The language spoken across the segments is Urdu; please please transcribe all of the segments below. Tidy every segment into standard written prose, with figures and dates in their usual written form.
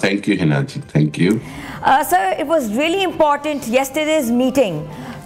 Thank you, Hina ji. Thank you. Sir, it was really important yesterday's meeting.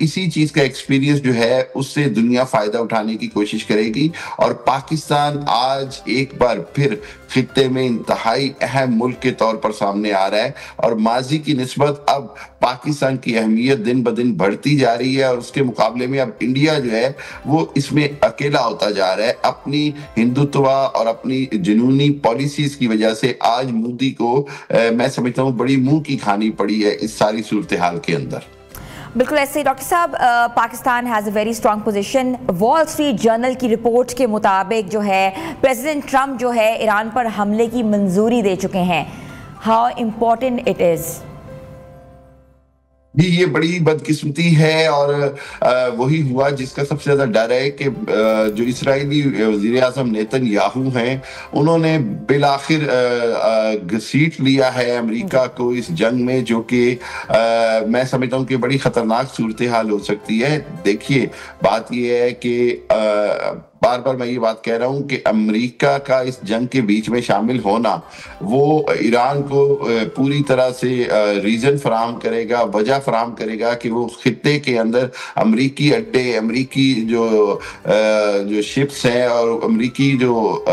اسی چیز کا ایکسپیرینس جو ہے اس سے دنیا فائدہ اٹھانے کی کوشش کرے گی، اور پاکستان آج ایک بار پھر خطے میں انتہائی اہم ملک کے طور پر سامنے آ رہا ہے، اور ماضی کی نسبت اب پاکستان کی اہمیت دن بدن بڑھتی جا رہی ہے، اور اس کے مقابلے میں اب انڈیا جو ہے وہ اس میں اکیلا ہوتا جا رہا ہے اپنی ہندوتوا اور اپنی جنونی پالیسیز کی وجہ سے۔ آج مودی کو میں سمجھتا ہوں بڑی منہ کی کھانی پڑی ہے اس ساری صورتحال کے اندر۔ بالکل ایسے ہی ڈاکٹر صاحب، Pakistan has a very strong position. Wall Street Journal کی رپورٹ کے مطابق جو ہے پریزیڈنٹ ٹرمپ جو ہے ایران پر حملے کی منظوری دے چکے ہیں۔ How important it is? جی یہ بڑی بدقسمتی ہے، اور وہی ہوا جس کا سب سے زیادہ ڈر ہے کہ جو اسرائیلی وزیر اعظم نیتن یاہو ہیں، انہوں نے بالآخر گھسیٹ لیا ہے امریکہ کو اس جنگ میں، جو کہ میں سمجھتا ہوں کہ بڑی خطرناک صورتحال ہو سکتی ہے۔ دیکھیے بات یہ ہے کہ بار بار میں یہ بات کہہ رہا ہوں کہ امریکہ کا اس جنگ کے بیچ میں شامل ہونا وہ ایران کو پوری طرح سے ریزن فراہم کرے گا، وجہ فراہم کرے گا کہ وہ خطے کے اندر امریکی اڈے، امریکی جو شپس ہیں اور امریکی جو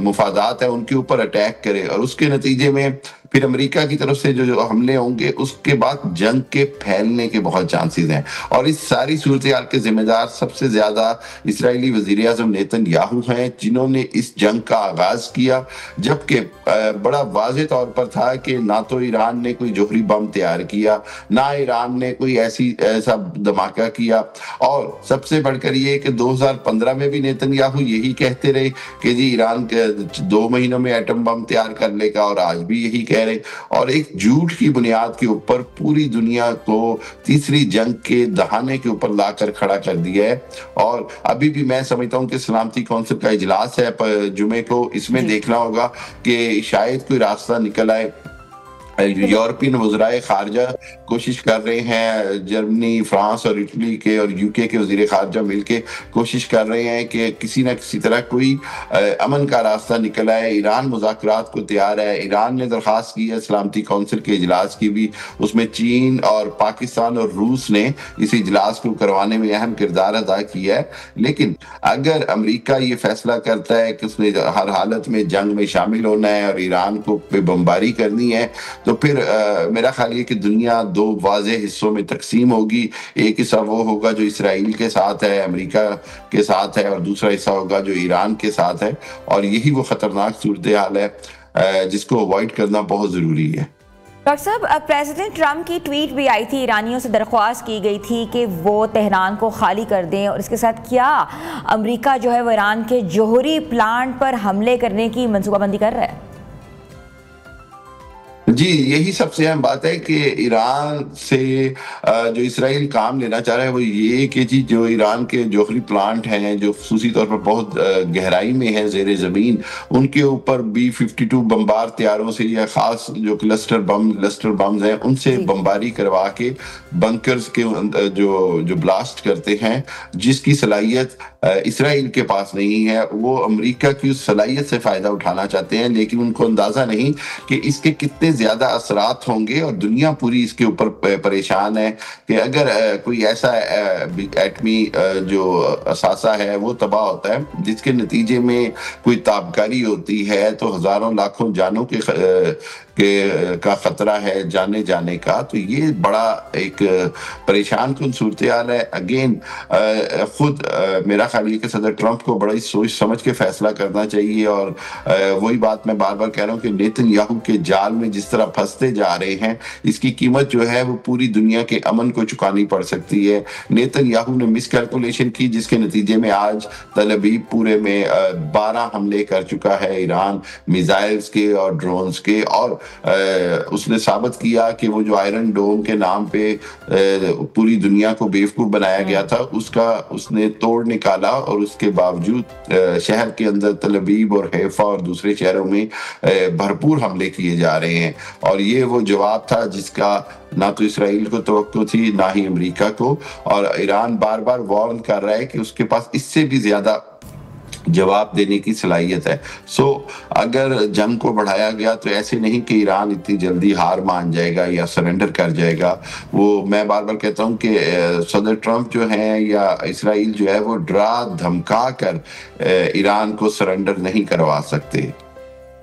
مفادات ہیں ان کے اوپر اٹیک کرے، اور اس کے نتیجے میں پھر امریکہ کی طرف سے جو حملے ہوں گے اس کے بعد جنگ کے پھیلنے کے بہت چانسز ہیں، اور اس ساری صورتحال کے ذمہ دار سب سے زیادہ اسرائیلی وزیر اعظم نیتن یاہو ہیں، جنہوں نے اس جنگ کا آغاز کیا جبکہ بڑا واضح طور پر تھا کہ نہ تو ایران نے کوئی جوہری بم تیار کیا، نہ ایران نے کوئی ایسا دھماکہ کیا، اور سب سے بڑھ کر یہ کہ 2015 میں بھی نیتن یاہو یہی کہتے رہے کہ جی ایران 2 مہینوں میں ایٹم بم تیار کر لے گا، اور آج بھی یہی کہہ رہے، اور ایک جھوٹ کی بنیاد کے اوپر پوری دنیا کو تیسری جنگ کے دہانے کے اوپر لا کر کھڑا کر دیا ہے۔ اور ابھی بھی میں سمجھتا ہوں کہ سلامتی کونسل کا اجلاس ہے جمعے کو، اس میں دیکھنا ہوگا کہ شاید کوئی راستہ نکل آئے۔ یورپین وزرائے خارجہ کوشش کر رہے ہیں، جرمنی، فرانس اور اٹلی کے اور یو کے وزیر خارجہ مل کے کوشش کر رہے ہیں کہ کسی نہ کسی طرح کوئی امن کا راستہ نکل آئے۔ ایران مذاکرات کو تیار ہے، ایران نے درخواست کی ہے سلامتی کونسل کے اجلاس کی بھی، اس میں چین اور پاکستان اور روس نے اس اجلاس کو کروانے میں اہم کردار ادا کیا ہے۔ لیکن اگر امریکہ یہ فیصلہ کرتا ہے کہ اس نے ہر حالت میں جنگ میں شامل ہونا ہے اور ایران کو پہ بمباری کرنی ہے، تو پھر میرا خیال یہ کہ دنیا 2 واضح حصوں میں تقسیم ہوگی۔ ایک حصہ وہ ہوگا جو اسرائیل کے ساتھ ہے، امریکہ کے ساتھ ہے، اور دوسرا حصہ ہوگا جو ایران کے ساتھ ہے، اور یہی وہ خطرناک صورتحال ہے جس کو اوائڈ کرنا بہت ضروری ہے۔ ڈاکٹر صاحب، پریزیڈنٹ ٹرمپ کی ٹویٹ بھی آئی تھی، ایرانیوں سے درخواست کی گئی تھی کہ وہ تہران کو خالی کر دیں، اور اس کے ساتھ کیا امریکہ جو ہے وہ ایران کے جوہری پلانٹ پر حملے کرنے کی منصوبہ بندی کر رہا ہے؟ جی یہی سب سے اہم بات ہے کہ ایران سے جو اسرائیل کام لینا چاہ رہا ہے وہ یہ کہ جی جو ایران کے جوہری پلانٹ ہیں جو خصوصی طور پر بہت گہرائی میں ہیں زیر زمین، ان کے اوپر B-52 بمبار طیاروں سے یا خاص جو کلسٹر بمز ہیں ان سے بمباری کروا کے بنکرز کے جو بلاسٹ کرتے ہیں، جس کی صلاحیت اسرائیل کے پاس نہیں ہے۔ وہ امریکہ کی اس صلاحیت سے فائدہ اٹھانا چاہتے ہیں، لیکن ان کو اندازہ نہیں کہ اس کے کتنے زیادہ اثرات ہوں گے، اور دنیا پوری اس کے اوپر پریشان ہے کہ اگر کوئی ایسا ایٹمی جو اثاثہ ہے وہ تباہ ہوتا ہے جس کے نتیجے میں کوئی تابکاری ہوتی ہے تو ہزاروں لاکھوں جانوں کا خطرہ ہے جانے کا، تو یہ بڑا ایک پریشان کن صورتحال ہے۔ اگین خود میرا خیال ہے کہ صدر ٹرمپ کو بڑا ہی سوچ سمجھ کے فیصلہ کرنا چاہیے، اور وہی بات میں بار بار کہہ رہا ہوں کہ نیتن یاہو کے جال میں جس طرح پھنستے جا رہے ہیں اس کی قیمت جو ہے وہ پوری دنیا کے امن کو چکانی پڑ سکتی ہے۔ نیتن یاہو نے مس کیلکولیشن کی جس کے نتیجے میں آج تل ابیب پورے میں 12 حملے کر چکا ہے ایران، میزائلز کے اور ڈرونز کے، اور اس نے ثابت کیا کہ وہ جو آئرن ڈوم کے نام پہ پوری دنیا کو بیوقوف بنایا گیا تھا اس نے توڑ نکالا، اور اس کے باوجود شہر کے اندر تل ابیب اور حیفا اور دوسرے شہروں میں بھرپور حملے کیے جا رہے ہیں، اور یہ وہ جواب تھا جس کا نہ تو اسرائیل کو توقع تھی نہ ہی امریکہ کو، اور ایران بار بار وارن کر رہا ہے کہ اس کے پاس اس سے بھی زیادہ جواب دینے کی صلاحیت ہے. اگر جنگ کو بڑھایا گیا تو ایسے نہیں کہ ایران اتنی جلدی ہار مان جائے گا یا سرنڈر کر جائے گا. میں بار بار کہتا ہوں کہ صدر ٹرمپ جو ہیں یا اسرائیل جو ہے وہ ڈرا دھمکا کر ایران کو سرنڈر نہیں کروا سکتے.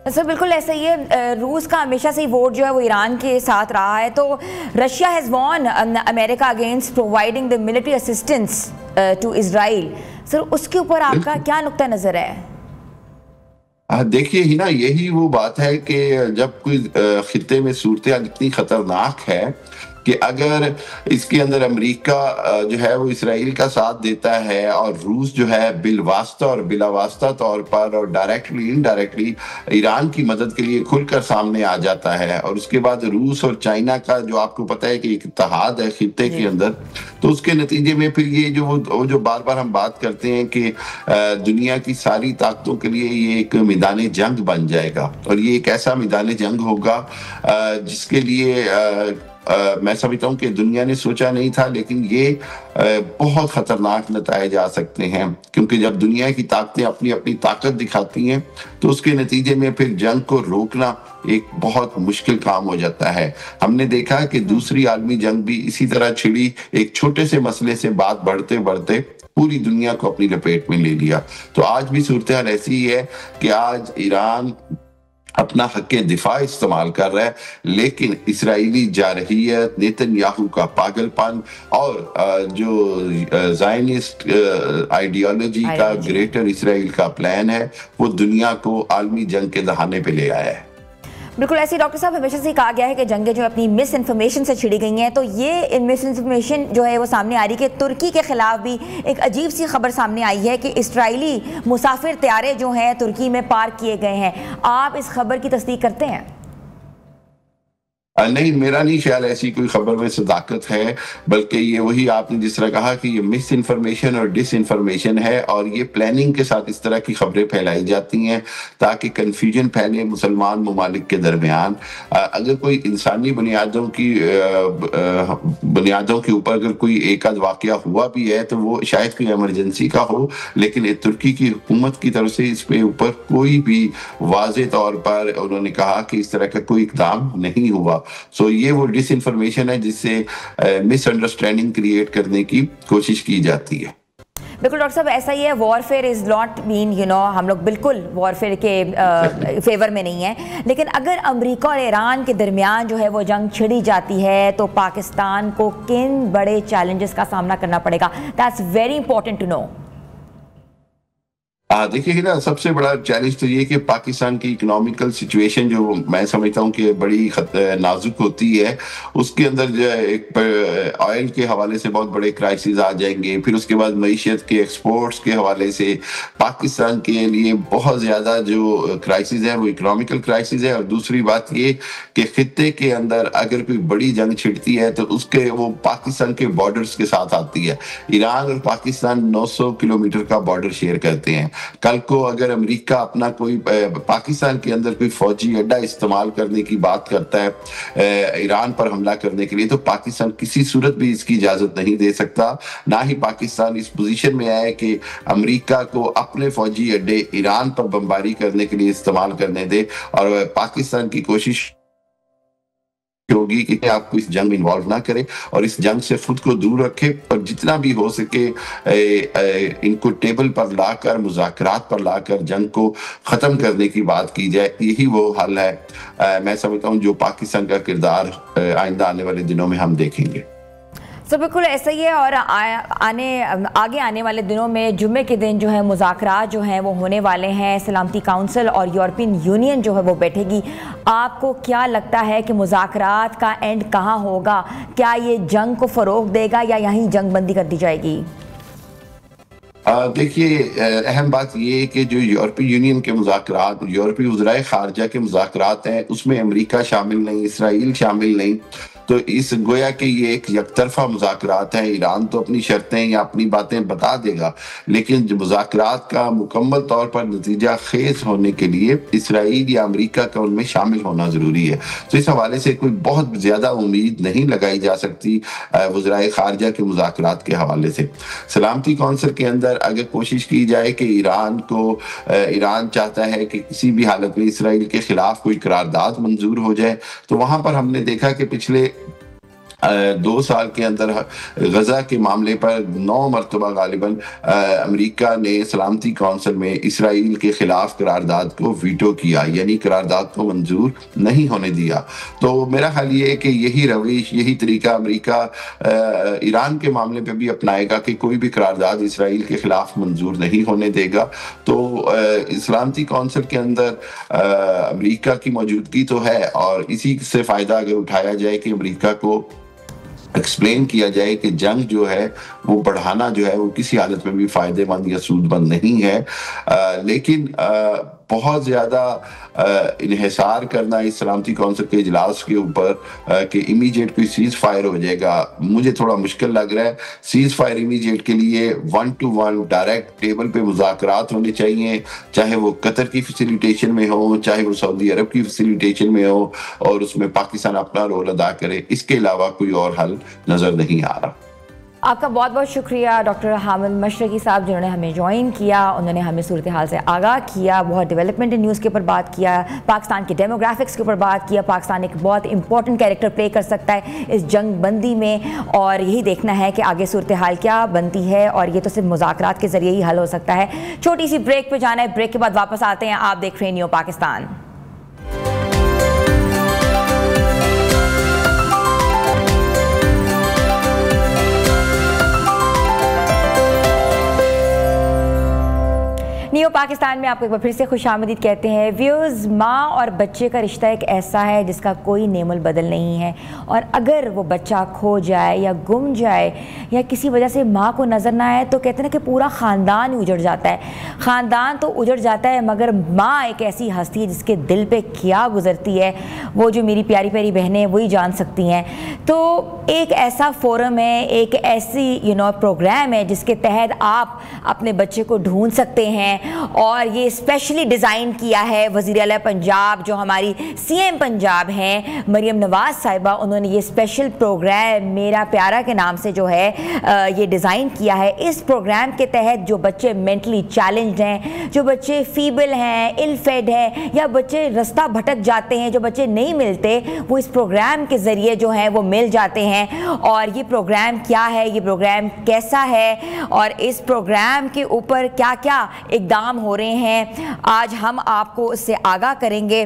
سر بالکل ایسا ہی ہے. روس کا ہمیشہ سے ووٹ جو ہے وہ ایران کے ساتھ رہا ہے. تو رشیا ہیز وان America against providing the military assistance to Israel. Sir اس کے اوپر آپ کا کیا نقطہ نظر ہے؟ دیکھیے ہی نا، یہی وہ بات ہے کہ جب کوئی خطے میں صورتحال اتنی خطرناک ہے کہ اگر اس کے اندر امریکہ جو ہے وہ اسرائیل کا ساتھ دیتا ہے اور روس جو ہے بالواسطہ اور بلا واسطہ طور پر اور ڈائریکٹلی انڈائریکٹلی ایران کی مدد کے لیے کھل کر سامنے آ جاتا ہے، اور اس کے بعد روس اور چائنا کا جو آپ کو پتہ ہے کہ ایک اتحاد ہے خطے کے اندر، تو اس کے نتیجے میں پھر یہ جو بار بار ہم بات کرتے ہیں کہ دنیا کی ساری طاقتوں کے لیے یہ ایک میدان جنگ بن جائے گا، اور یہ ایک ایسا میدان جنگ ہوگا جس کے لیے میں سمجھتا ہوں کہ دنیا نے سوچا نہیں تھا، لیکن یہ بہت خطرناک نتائج آ سکتے ہیں. کیونکہ جب دنیا کی طاقتیں اپنی اپنی طاقت دکھاتی ہیں تو اس کے نتیجے میں پھر جنگ کو روکنا ایک بہت مشکل کام ہو جاتا ہے. ہم نے دیکھا کہ دوسری عالمی جنگ بھی اسی طرح چھڑی، ایک چھوٹے سے مسئلے سے بات بڑھتے بڑھتے پوری دنیا کو اپنی لپیٹ میں لے لیا. تو آج بھی صورتحال ایسی ہی ہے کہ آج ایران اپنا حق دفاع استعمال کر رہا ہے، لیکن اسرائیلی جارحیت، نیتن یاہو کا پاگل پن اور جو زائنسٹ آئیڈیالوجی کا گریٹر اسرائیل کا پلان ہے، وہ دنیا کو عالمی جنگ کے دہانے پہ لے آیا ہے. بالکل ایسی ڈاکٹر صاحب ہمیشہ سے کہا گیا ہے کہ جنگیں جو اپنی مس انفارمیشن سے چھڑی گئی ہیں، تو یہ مس انفارمیشن جو ہے وہ سامنے آ رہی ہے کہ ترکی کے خلاف بھی ایک عجیب سی خبر سامنے آئی ہے کہ اسرائیلی مسافر طیارے جو ہیں ترکی میں پارک کیے گئے ہیں. آپ اس خبر کی تصدیق کرتے ہیں؟ نہیں، میرا نہیں خیال ایسی کوئی خبر میں صداقت ہے، بلکہ یہ وہی آپ نے جس طرح کہا کہ یہ مس انفارمیشن اور ڈس انفارمیشن ہے، اور یہ پلاننگ کے ساتھ اس طرح کی خبریں پھیلائی جاتی ہیں تاکہ کنفیوژن پھیلے مسلمان ممالک کے درمیان. اگر کوئی انسانی بنیادوں کے اوپر اگر کوئی ایک آدھ واقعہ ہوا بھی ہے تو وہ شاید کوئی ایمرجنسی کا ہو، لیکن ترکی کی حکومت کی طرف سے اس پہ اوپر کوئی بھی واضح طور پر انہوں نے کہا کہ اس طرح کا کوئی اقدام نہیں ہوا. یہ وہ ڈس انفارمیشن ہے جس سے مس انڈرسٹینڈنگ کریٹ کرنے کی کوشش کی جاتی ہے. بالکل ڈاکٹر صاحب ایسا ہی ہے. وارفیئر از ناٹ مین ہم لوگ بالکل وارفیئر کے فیور میں نہیں ہیں، لیکن اگر امریکہ اور ایران کے درمیان جو ہے وہ جنگ چھڑی جاتی ہے تو پاکستان کو کن بڑے چیلنجز کا سامنا کرنا پڑے گا؟ That's very important to know. دیکھیے نا، سب سے بڑا چیلنج تو یہ کہ پاکستان کی اکنامیکل سچویشن جو میں سمجھتا ہوں کہ بڑی نازک ہوتی ہے، اس کے اندر جو ہے ایک آئل کے حوالے سے بہت بڑے کرائسس آ جائیں گے، پھر اس کے بعد معیشت کے ایکسپورٹس کے حوالے سے پاکستان کے لیے بہت زیادہ جو کرائسس ہے وہ اکنامیکل کرائسس ہے. اور دوسری بات یہ کہ خطے کے اندر اگر کوئی بڑی جنگ چھڑتی ہے تو اس کے وہ پاکستان کے بارڈرز کے ساتھ آتی ہے. ایران اور پاکستان 900 کلومیٹر کا بارڈر شیئر کرتے ہیں. کل کو اگر امریکہ اپنا کوئی پاکستان کے اندر کوئی فوجی اڈا استعمال کرنے کی بات کرتا ہے ایران پر حملہ کرنے کے لیے، تو پاکستان کسی صورت بھی اس کی اجازت نہیں دے سکتا. نہ ہی پاکستان اس پوزیشن میں آئے کہ امریکہ کو اپنے فوجی اڈے ایران پر بمباری کرنے کے لیے استعمال کرنے دے. اور پاکستان کی کوشش ہوگی کہ آپ کو اس جنگ میں انوالو نہ کرے اور اس جنگ سے خود کو دور رکھے، اور جتنا بھی ہو سکے ان کو ٹیبل پر لا کر، مذاکرات پر لا کر جنگ کو ختم کرنے کی بات کی جائے. یہی وہ حل ہے میں سمجھتا ہوں جو پاکستان کا کردار آئندہ آنے والے دنوں میں ہم دیکھیں گے. سو بالکل ایسا ہی ہے. اور آگے آنے والے دنوں میں جمعے کے دن جو ہے مذاکرات جو ہیں وہ ہونے والے ہیں. سلامتی کونسل اور یورپین یونین جو ہے وہ بیٹھے گی. آپ کو کیا لگتا ہے کہ مذاکرات کا اینڈ کہاں ہوگا؟ کیا یہ جنگ کو فروغ دے گا یا یہیں جنگ بندی کر دی جائے گی؟ دیکھیے، اہم بات یہ ہے کہ جو یورپی یونین کے مذاکرات، یورپی وزرائے خارجہ کے مذاکرات ہیں، اس میں امریکہ شامل نہیں، اسرائیل شامل نہیں. تو تو اس گویا کہ یہ ایک یک طرفہ مذاکرات ہیں. ایران تو اپنی شرطیں یا اپنی باتیں بتا دے گا، لیکن مذاکرات کا مکمل طور پر نتیجہ خیز ہونے کے لیے اسرائیل یا امریکہ کا ان میں شامل ہونا ضروری ہے. تو اس حوالے سے کوئی بہت زیادہ امید نہیں لگائی جا سکتی وزرائے خارجہ کے مذاکرات کے حوالے سے. سلامتی کونسل کے اندر اگر کوشش کی جائے کہ ایران چاہتا ہے کہ کسی بھی حالت میں اسرائیل کے خلاف کوئی قرارداد منظور ہو جائے، تو وہاں پر ہم نے دیکھا کہ پچھلے 2 سال کے اندر غزہ کے معاملے پر 9 مرتبہ غالباً امریکہ نے سلامتی کونسل میں اسرائیل کے خلاف قرارداد کو ویٹو کیا، یعنی قرارداد کو منظور نہیں ہونے دیا. تو میرا خیال یہ ہے کہ یہی روش، یہی طریقہ امریکہ ایران کے معاملے پہ بھی اپنائے گا کہ کوئی بھی قرارداد اسرائیل کے خلاف منظور نہیں ہونے دے گا. تو سلامتی کونسل کے اندر امریکہ کی موجودگی تو ہے، اور اسی سے فائدہ اگر اٹھایا جائے کہ امریکہ کو ایکسپلین کیا جائے کہ جنگ جو ہے وہ بڑھانا جو ہے وہ کسی حالت میں بھی فائدے مند یا سود مند نہیں ہے. لیکن بہت زیادہ انحصار کرنا اس سلامتی کونسل کے اجلاس کے اوپر کہ امیجیٹ کوئی سیز فائر ہو جائے گا، مجھے تھوڑا مشکل لگ رہا ہے. سیز فائر امیجیٹ کے لیے 1 to 1 ڈائریکٹ ٹیبل پہ مذاکرات ہونے چاہیے، چاہے وہ قطر کی فیسیلیٹیشن میں ہو، چاہے وہ سعودی عرب کی فیسیلیٹیشن میں ہو، اور اس میں پاکستان اپنا رول ادا کرے. اس کے علاوہ کوئی اور حل نظر نہیں آ رہا. آپ کا بہت بہت شکریہ ڈاکٹر حامد مشرقی صاحب، جنہوں نے ہمیں جوائن کیا. انہوں نے ہمیں صورتحال سے آگاہ کیا، بہت ڈیولپمنٹ نیوز کے اوپر بات کیا، پاکستان کے ڈیموگرافکس کے اوپر بات کیا. پاکستان ایک بہت امپورٹنٹ کیریکٹر پلے کر سکتا ہے اس جنگ بندی میں، اور یہی دیکھنا ہے کہ آگے صورتحال کیا بنتی ہے، اور یہ تو صرف مذاکرات کے ذریعے ہی حل ہو سکتا ہے. چھوٹی سی بریک پہ جانا ہے، بریک کے بعد واپس آتے ہیں. آپ دیکھ رہے ہیں نیو پاکستان. نیو پاکستان میں آپ کو ایک بار پھر سے خوش آمدید کہتے ہیں. ویوز، ماں اور بچے کا رشتہ ایک ایسا ہے جس کا کوئی نیم البدل نہیں ہے، اور اگر وہ بچہ کھو جائے یا گم جائے یا کسی وجہ سے ماں کو نظر نہ آئے تو کہتے ہیں نا کہ پورا خاندان اجڑ جاتا ہے. خاندان تو اجڑ جاتا ہے، مگر ماں ایک ایسی ہستی ہے جس کے دل پہ کیا گزرتی ہے وہ جو میری پیاری پیاری بہنیں ہیں وہی جان سکتی ہیں. تو ایک ایسا فورم ہے، ایک ایسی پروگرام ہے جس کے تحت آپ اپنے بچے کو ڈھونڈ سکتے ہیں، اور یہ اسپیشلی ڈیزائن کیا ہے وزیر اعلیٰ پنجاب جو ہماری سی ایم پنجاب ہیں مریم نواز صاحبہ. انہوں نے یہ اسپیشل پروگرام میرا پیارا کے نام سے جو ہے یہ ڈیزائن کیا ہے. اس پروگرام کے تحت جو بچے مینٹلی چیلنجڈ ہیں، جو بچے فیبل ہیں، ایل فیڈ ہیں، یا بچے رستہ بھٹک جاتے ہیں، جو بچے نہیں ملتے، وہ اس پروگرام کے ذریعے جو ہیں وہ مل جاتے ہیں. اور یہ پروگرام کیا ہے، یہ پروگرام کیسا ہے، اور اس پروگرام کے اوپر کیا کیا اقدام ہو رہے ہیں، آج ہم آپ کو اس سے آگاہ کریں گے.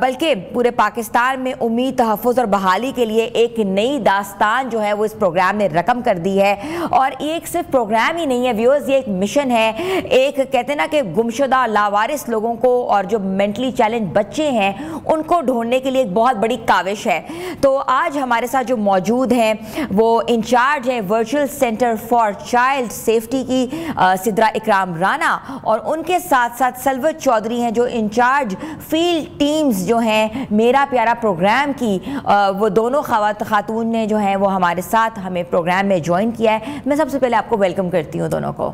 بلکہ پورے پاکستان میں امید، تحفظ اور بحالی کے لیے ایک نئی داستان جو ہے وہ اس پروگرام نے رقم کر دی ہے. اور یہ ایک صرف پروگرام ہی نہیں ہے ویورز، یہ ایک مشن ہے. ایک کہتے ہیں نا کہ گمشدہ لاوارث لوگوں کو اور جو مینٹلی چیلنج بچے ہیں ان کو ڈھونڈنے کے لیے ایک بہت بڑی کاوش ہے. تو آج ہمارے ساتھ جو موجود ہیں وہ انچارج ہیں virtual centre for child safety کی سدرا اکرام رانا، اور ان کے ساتھ ساتھ سلوت چودھری ہیں جو انچارج فیلڈ ٹیمز جو ہیں میرا پیارا پروگرام کی. وہ دونوں خاتون نے جو ہیں وہ ہمارے ساتھ ہمیں پروگرام میں جوائن کیا ہے. میں سب سے پہلے آپ کو ویلکم کرتی ہوں دونوں کو.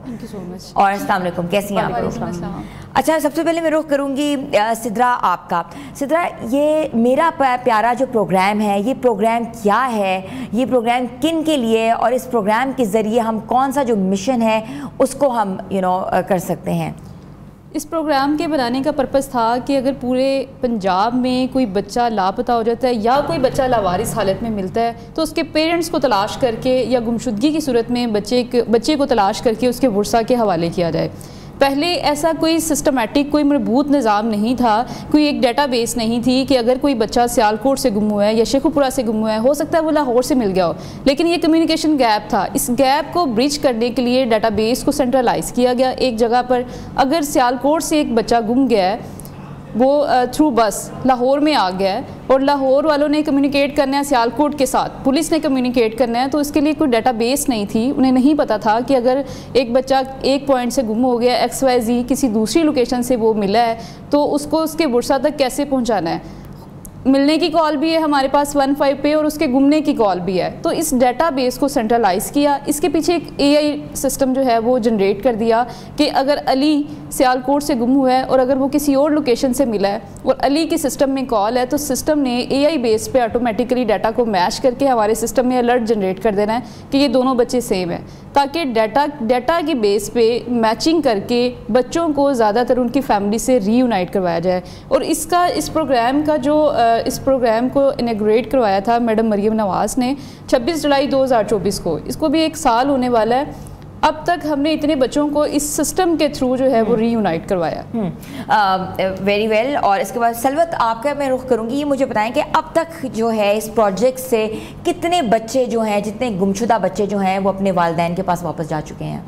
اور السلام علیکم، کیسی ہیں آپ؟ اچھا، سب سے پہلے میں رخ کروں گی سدرا آپ کا. سدرا، یہ میرا پیارا جو پروگرام ہے یہ پروگرام کیا ہے، یہ پروگرام کن کے لیے، اور اس پروگرام کے ذریعے ہم کون سا جو مشن ہے اس کو ہم کر سکتے ہیں؟ اس پروگرام کے بنانے کا پرپس تھا کہ اگر پورے پنجاب میں کوئی بچہ لاپتہ ہو جاتا ہے یا کوئی بچہ لاوارث حالت میں ملتا ہے تو اس کے پیرنٹس کو تلاش کر کے یا گمشدگی کی صورت میں بچے کو تلاش کر کے اس کے ورثہ کے حوالے کیا جائے. پہلے ایسا کوئی سسٹمیٹک، کوئی مربوط نظام نہیں تھا، کوئی ایک ڈیٹا بیس نہیں تھی کہ اگر کوئی بچہ سیالکوٹ سے گم ہوا ہے یا شیخوپورہ سے گم ہوا ہے، ہو سکتا ہے وہ لاہور سے مل گیا ہو، لیکن یہ کمیونیکیشن گیپ تھا. اس گیپ کو برج کرنے کے لیے ڈیٹا بیس کو سینٹرلائز کیا گیا ایک جگہ پر. اگر سیالکوٹ سے ایک بچہ گم گیا ہے، وہ تھرو بس لاہور میں آ گیا ہے اور لاہور والوں نے کمیونیکیٹ کرنا ہے سیالکوٹ کے ساتھ، پولیس نے کمیونیکیٹ کرنا ہے، تو اس کے لیے کوئی ڈیٹا بیس نہیں تھی. انہیں نہیں پتہ تھا کہ اگر ایک بچہ ایک پوائنٹ سے گم ہو گیا XYZ کسی دوسری لوکیشن سے وہ ملا ہے تو اس کو اس کے ورثہ تک کیسے پہنچانا ہے. ملنے کی کال بھی ہے ہمارے پاس 15 پہ اور اس کے گمنے کی کال بھی ہے. تو اس ڈیٹا بیس کو سینٹرلائز کیا, اس کے پیچھے ایک AI سسٹم جو ہے وہ جنریٹ کر دیا کہ اگر علی سیالکوٹ سے گم ہوا ہے اور اگر وہ کسی اور لوکیشن سے ملا ہے اور علی کے سسٹم میں کال ہے, تو سسٹم نے AI بیس پہ آٹومیٹیکلی ڈیٹا کو میچ کر کے ہمارے سسٹم میں الرٹ جنریٹ کر دینا ہے کہ یہ دونوں بچے سیم ہیں, تاکہ ڈیٹا کی بیس پہ میچنگ کر کے بچوں کو زیادہ تر ان کی فیملی سے ری یونائٹ کروایا جائے. اور اس پروگرام کو انیگریٹ کروایا تھا میڈم مریم نواز نے 26 جولائی 2024 کو. اس کو بھی 1 سال ہونے والا ہے. اب تک ہم نے اتنے بچوں کو اس سسٹم کے تھرو جو ہے وہ ری یونائٹ کروایا. Very well. اور اس کے بعد سلوت آپ کا میں رخ کروں گی, یہ مجھے بتائیں کہ اب تک جو ہے اس پروجیکٹ سے کتنے بچے جو ہیں, جتنے گمشدہ بچے جو ہیں وہ اپنے والدین کے پاس واپس جا چکے ہیں؟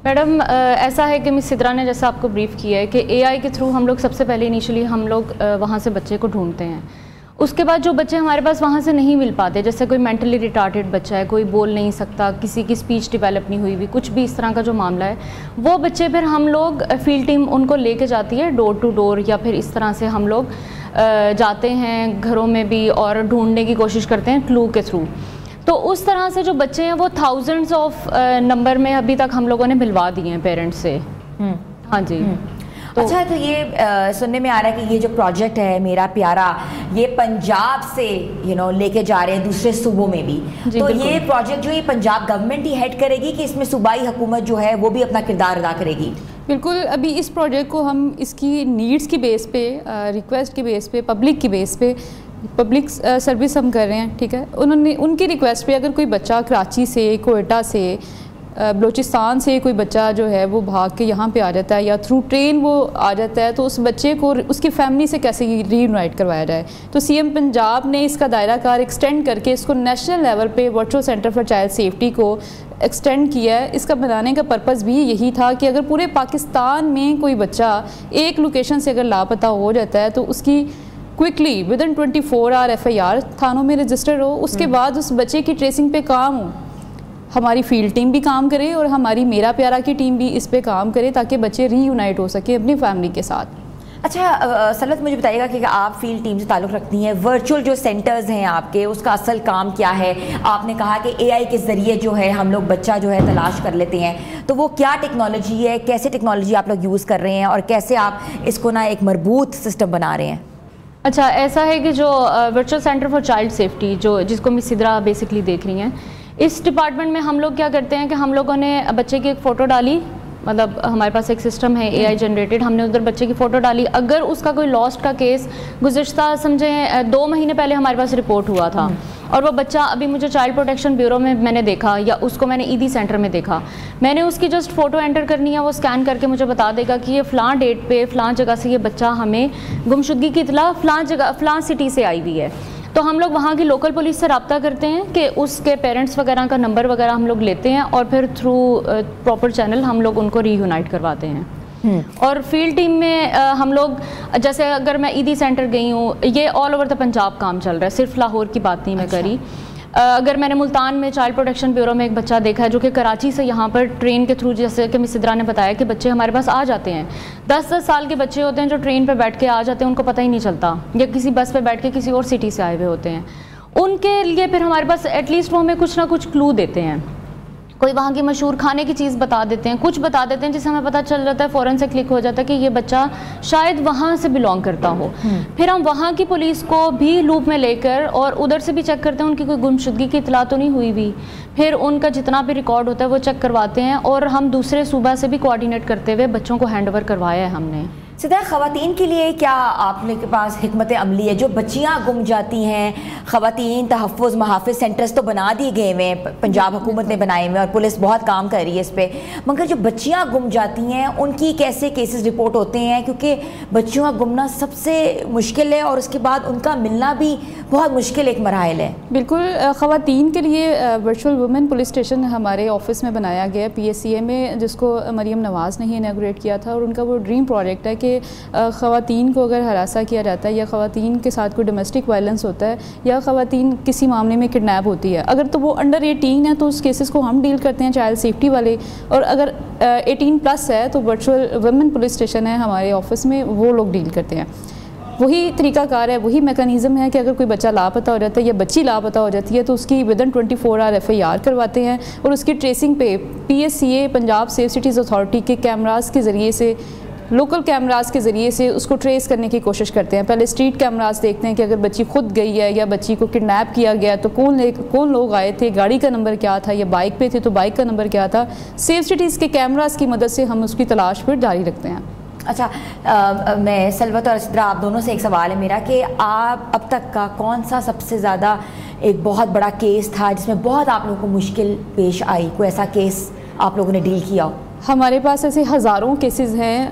میڈم ایسا ہے کہ مس سدرا نے جیسا آپ کو بریف کیا ہے کہ AI کے تھرو ہم لوگ سب سے پہلے انیشلی ہم لوگ وہاں سے بچے کو ڈھونڈتے ہیں. اس کے بعد جو بچے ہمارے پاس وہاں سے نہیں مل پاتے, جیسے کوئی مینٹلی ریٹارڈڈ بچہ ہے, کوئی بول نہیں سکتا, کسی کی اسپیچ ڈیولپ نہیں ہوئی ہوئی, کچھ بھی اس طرح کا جو معاملہ ہے, وہ بچے پھر ہم لوگ فیلڈ ٹیم ان کو لے کے جاتی ہے ڈور ٹو ڈور, یا پھر اس طرح سے ہم لوگ جاتے ہیں گھروں میں بھی اور ڈھونڈنے کی کوشش کرتے ہیں کلو کے تھرو. تو اس طرح سے جو بچے ہیں وہ تھاؤزنڈز آف نمبر میں ابھی تک ہم لوگوں نے ملوا دیے ہیں پیرنٹس سے. ہاں جی. اچھا, تو یہ سننے میں آ رہا ہے کہ یہ جو پروجیکٹ ہے میرا پیارا, یہ پنجاب سے لے کے جا رہے ہیں دوسرے صوبوں میں بھی. تو یہ پروجیکٹ جو یہ پنجاب گورنمنٹ ہی ہیڈ کرے گی کہ اس میں صوبائی حکومت جو ہے وہ بھی اپنا کردار ادا کرے گی؟ بالکل. ابھی اس پروجیکٹ کو ہم اس کی نیڈز کی بیس پہ, ریکویسٹ کی بیس پہ, پبلک کی بیس پہ پبلک سروس ہم کر رہے ہیں. ٹھیک ہے, ان کی ریکویسٹ پہ اگر کوئی بچہ کراچی سے, کوئٹہ سے, بلوچستان سے کوئی بچہ جو ہے وہ بھاگ کے یہاں پہ آ جاتا ہے یا تھرو ٹرین وہ آ جاتا ہے, تو اس بچے کو اس کی فیملی سے کیسے ری یونائٹ کروایا جائے. تو CM پنجاب نے اس کا دائرہ کار ایکسٹینڈ کر کے اس کو نیشنل لیول پہ virtual centre for child safety کو ایکسٹینڈ کیا ہے. اس کا بنانے کا پرپز بھی یہی تھا کہ اگر پورے پاکستان میں کوئی بچہ ایک لوکیشن سے اگر لاپتہ ہو جاتا ہے تو اس کی کوئکلی ودن 24 آور FIR تھانوں میں رجسٹر ہو, اس کے بعد اس بچے کی ٹریسنگ پہ کام ہو. ہماری فیلڈ ٹیم بھی کام کرے اور ہماری میرا پیارا کی ٹیم بھی اس پہ کام کرے تاکہ بچے ری یونائٹ ہو سکے اپنی فیملی کے ساتھ. اچھا سلوت, مجھے بتائیے گا کہ آپ فیلڈ ٹیم سے تعلق رکھتی ہیں, ورچوئل جو سینٹرز ہیں آپ کے, اس کا اصل کام کیا ہے؟ آپ نے کہا کہ AI کے ذریعے جو ہے ہم لوگ بچہ جو ہے تلاش کر لیتے ہیں, تو وہ کیا ٹیکنالوجی ہے, کیسے ٹیکنالوجی آپ لوگ یوز کر رہے ہیں اور کیسے آپ اس کو ایک مربوط سسٹم بنا رہے ہیں؟ اچھا, ایسا ہے کہ جو virtual centre for child safety جس کو مس سدرا بیسکلی دیکھ رہی ہیں, اس ڈپارٹمنٹ میں ہم لوگ کیا کرتے ہیں کہ ہم لوگوں نے بچے کی ایک فوٹو ڈالی, مطلب ہمارے پاس ایک سسٹم ہے AI جنریٹڈ, ہم نے ادھر بچے کی فوٹو ڈالی. اگر اس کا کوئی لاسٹ کا کیس گزشتہ سمجھیں 2 مہینے پہلے ہمارے پاس رپورٹ ہوا تھا, اور وہ بچہ ابھی مجھے چائلڈ پروٹیکشن بیورو میں نے دیکھا, یا اس کو میں نے ED سینٹر میں دیکھا, میں نے اس کی جسٹ فوٹو انٹر کرنی ہے, وہ اسکین کر کے مجھے بتا دے گا کہ یہ فلاں ڈیٹ پہ فلاں جگہ سے یہ بچہ ہمیں گمشدگی کی اطلاع فلاں جگہ فلاں سٹی سے آئی ہوئی ہے. تو ہم لوگ وہاں کی لوکل پولیس سے رابطہ کرتے ہیں کہ اس کے پیرنٹس وغیرہ کا نمبر وغیرہ ہم لوگ لیتے ہیں, اور پھر تھرو پراپر چینل ہم لوگ ان کو ری یونائٹ کرواتے ہیں. اور فیلڈ ٹیم میں ہم لوگ, جیسے اگر میں ED سینٹر گئی ہوں, یہ آل اوور دا پنجاب کام چل رہا ہے, صرف لاہور کی بات نہیں میں کری. اگر میں نے ملتان میں چائلڈ پروٹیکشن بیورو میں ایک بچہ دیکھا ہے جو کہ کراچی سے یہاں پر ٹرین کے تھرو, جیسے کہ مس سدرا نے بتایا کہ بچے ہمارے پاس آ جاتے ہیں, 10 سال کے بچے ہوتے ہیں جو ٹرین پہ بیٹھ کے آ جاتے ہیں, ان کو پتہ ہی نہیں چلتا, یا کسی بس پہ بیٹھ کے کسی اور سٹی سے آئے ہوئے ہوتے ہیں. ان کے لیے پھر ہمارے پاس ایٹ لیسٹ وہ ہمیں کچھ نہ کچھ کلو دیتے ہیں, کوئی وہاں کی مشہور کھانے کی چیز بتا دیتے ہیں, کچھ بتا دیتے ہیں جس سے ہمیں پتہ چل جاتا ہے, فوراً سے کلک ہو جاتا ہے کہ یہ بچہ شاید وہاں سے بلانگ کرتا ہو. پھر ہم وہاں کی پولیس کو بھی لوپ میں لے کر اور ادھر سے بھی چیک کرتے ہیں ان کی کوئی گمشدگی کی اطلاع تو نہیں ہوئی ہوئی, پھر ان کا جتنا بھی ریکارڈ ہوتا ہے وہ چیک کرواتے ہیں, اور ہم دوسرے صوبہ سے بھی کوآرڈینیٹ کرتے ہوئے بچوں کو ہینڈ اوور کروایا ہے ہم نے. سدرا, خواتین کے لیے کیا آپ کے پاس حکمت عملی ہے؟ جو بچیاں گم جاتی ہیں, خواتین تحفظ محافظ سینٹرز تو بنا دیے گئے ہوئے ہیں, پنجاب حکومت نے بنائے ہوئے, اور پولیس بہت کام کر رہی ہے اس پہ, مگر جو بچیاں گم جاتی ہیں ان کی کیسے کیسز رپورٹ ہوتے ہیں؟ کیونکہ بچیوں کا گمنا سب سے مشکل ہے, اور اس کے بعد ان کا ملنا بھی بہت مشکل ایک مراحل ہے. بالکل, خواتین کے لیے ورچوئل وومن پولیس اسٹیشن ہمارے آفس میں بنایا گیا PSCA میں, جس کو مریم نواز نے ہی انیگریٹ کیا تھا, اور ان کا وہ ڈریم پروجیکٹ ہے کہ خواتین کو اگر ہراساں کیا جاتا ہے, یا خواتین کے ساتھ کوئی ڈومیسٹک وائلنس ہوتا ہے, یا خواتین کسی معاملے میں کڈنیپ ہوتی ہے, اگر تو وہ انڈر 18 ہے تو اس کیسز کو ہم ڈیل کرتے ہیں چائلڈ سیفٹی والے, اور اگر 18+ ہے تو ورچوئل ویمن پولیس اسٹیشن ہے ہمارے آفس میں, وہ لوگ ڈیل کرتے ہیں. وہی طریقہ کار ہے, وہی میکانزم ہے کہ اگر کوئی بچہ لاپتہ ہو جاتا ہے یا بچی لاپتہ ہو جاتی ہے تو اس کی ودن 24 آور FIR کرواتے ہیں, اور اس کی ٹریسنگ پہ PSCA Punjab safe cities authority کے کیمراز کے ذریعے سے, لوکل کیمراز کے ذریعے سے اس کو ٹریس کرنے کی کوشش کرتے ہیں. پہلے اسٹریٹ کیمراز دیکھتے ہیں کہ اگر بچی خود گئی ہے یا بچی کو کڈنیپ کیا گیا تو کون لوگ آئے تھے, گاڑی کا نمبر کیا تھا, یا بائک پہ تھے تو بائک کا نمبر کیا تھا. سیف سٹیز کے کیمراز کی مدد سے ہم اس کی تلاش پھر جاری رکھتے ہیں. اچھا, میں سلوت اور سدرا آپ دونوں سے ایک سوال ہے میرا کہ آپ اب تک کا کون سا سب سے زیادہ ایک بہت بڑا کیس تھا جس میں بہت آپ لوگوں کو مشکل پیش آئی, کوئی ایسا کیس آپ لوگوں نے ڈیل کیا ہو؟ ہمارے پاس ایسے ہزاروں کیسز ہیں,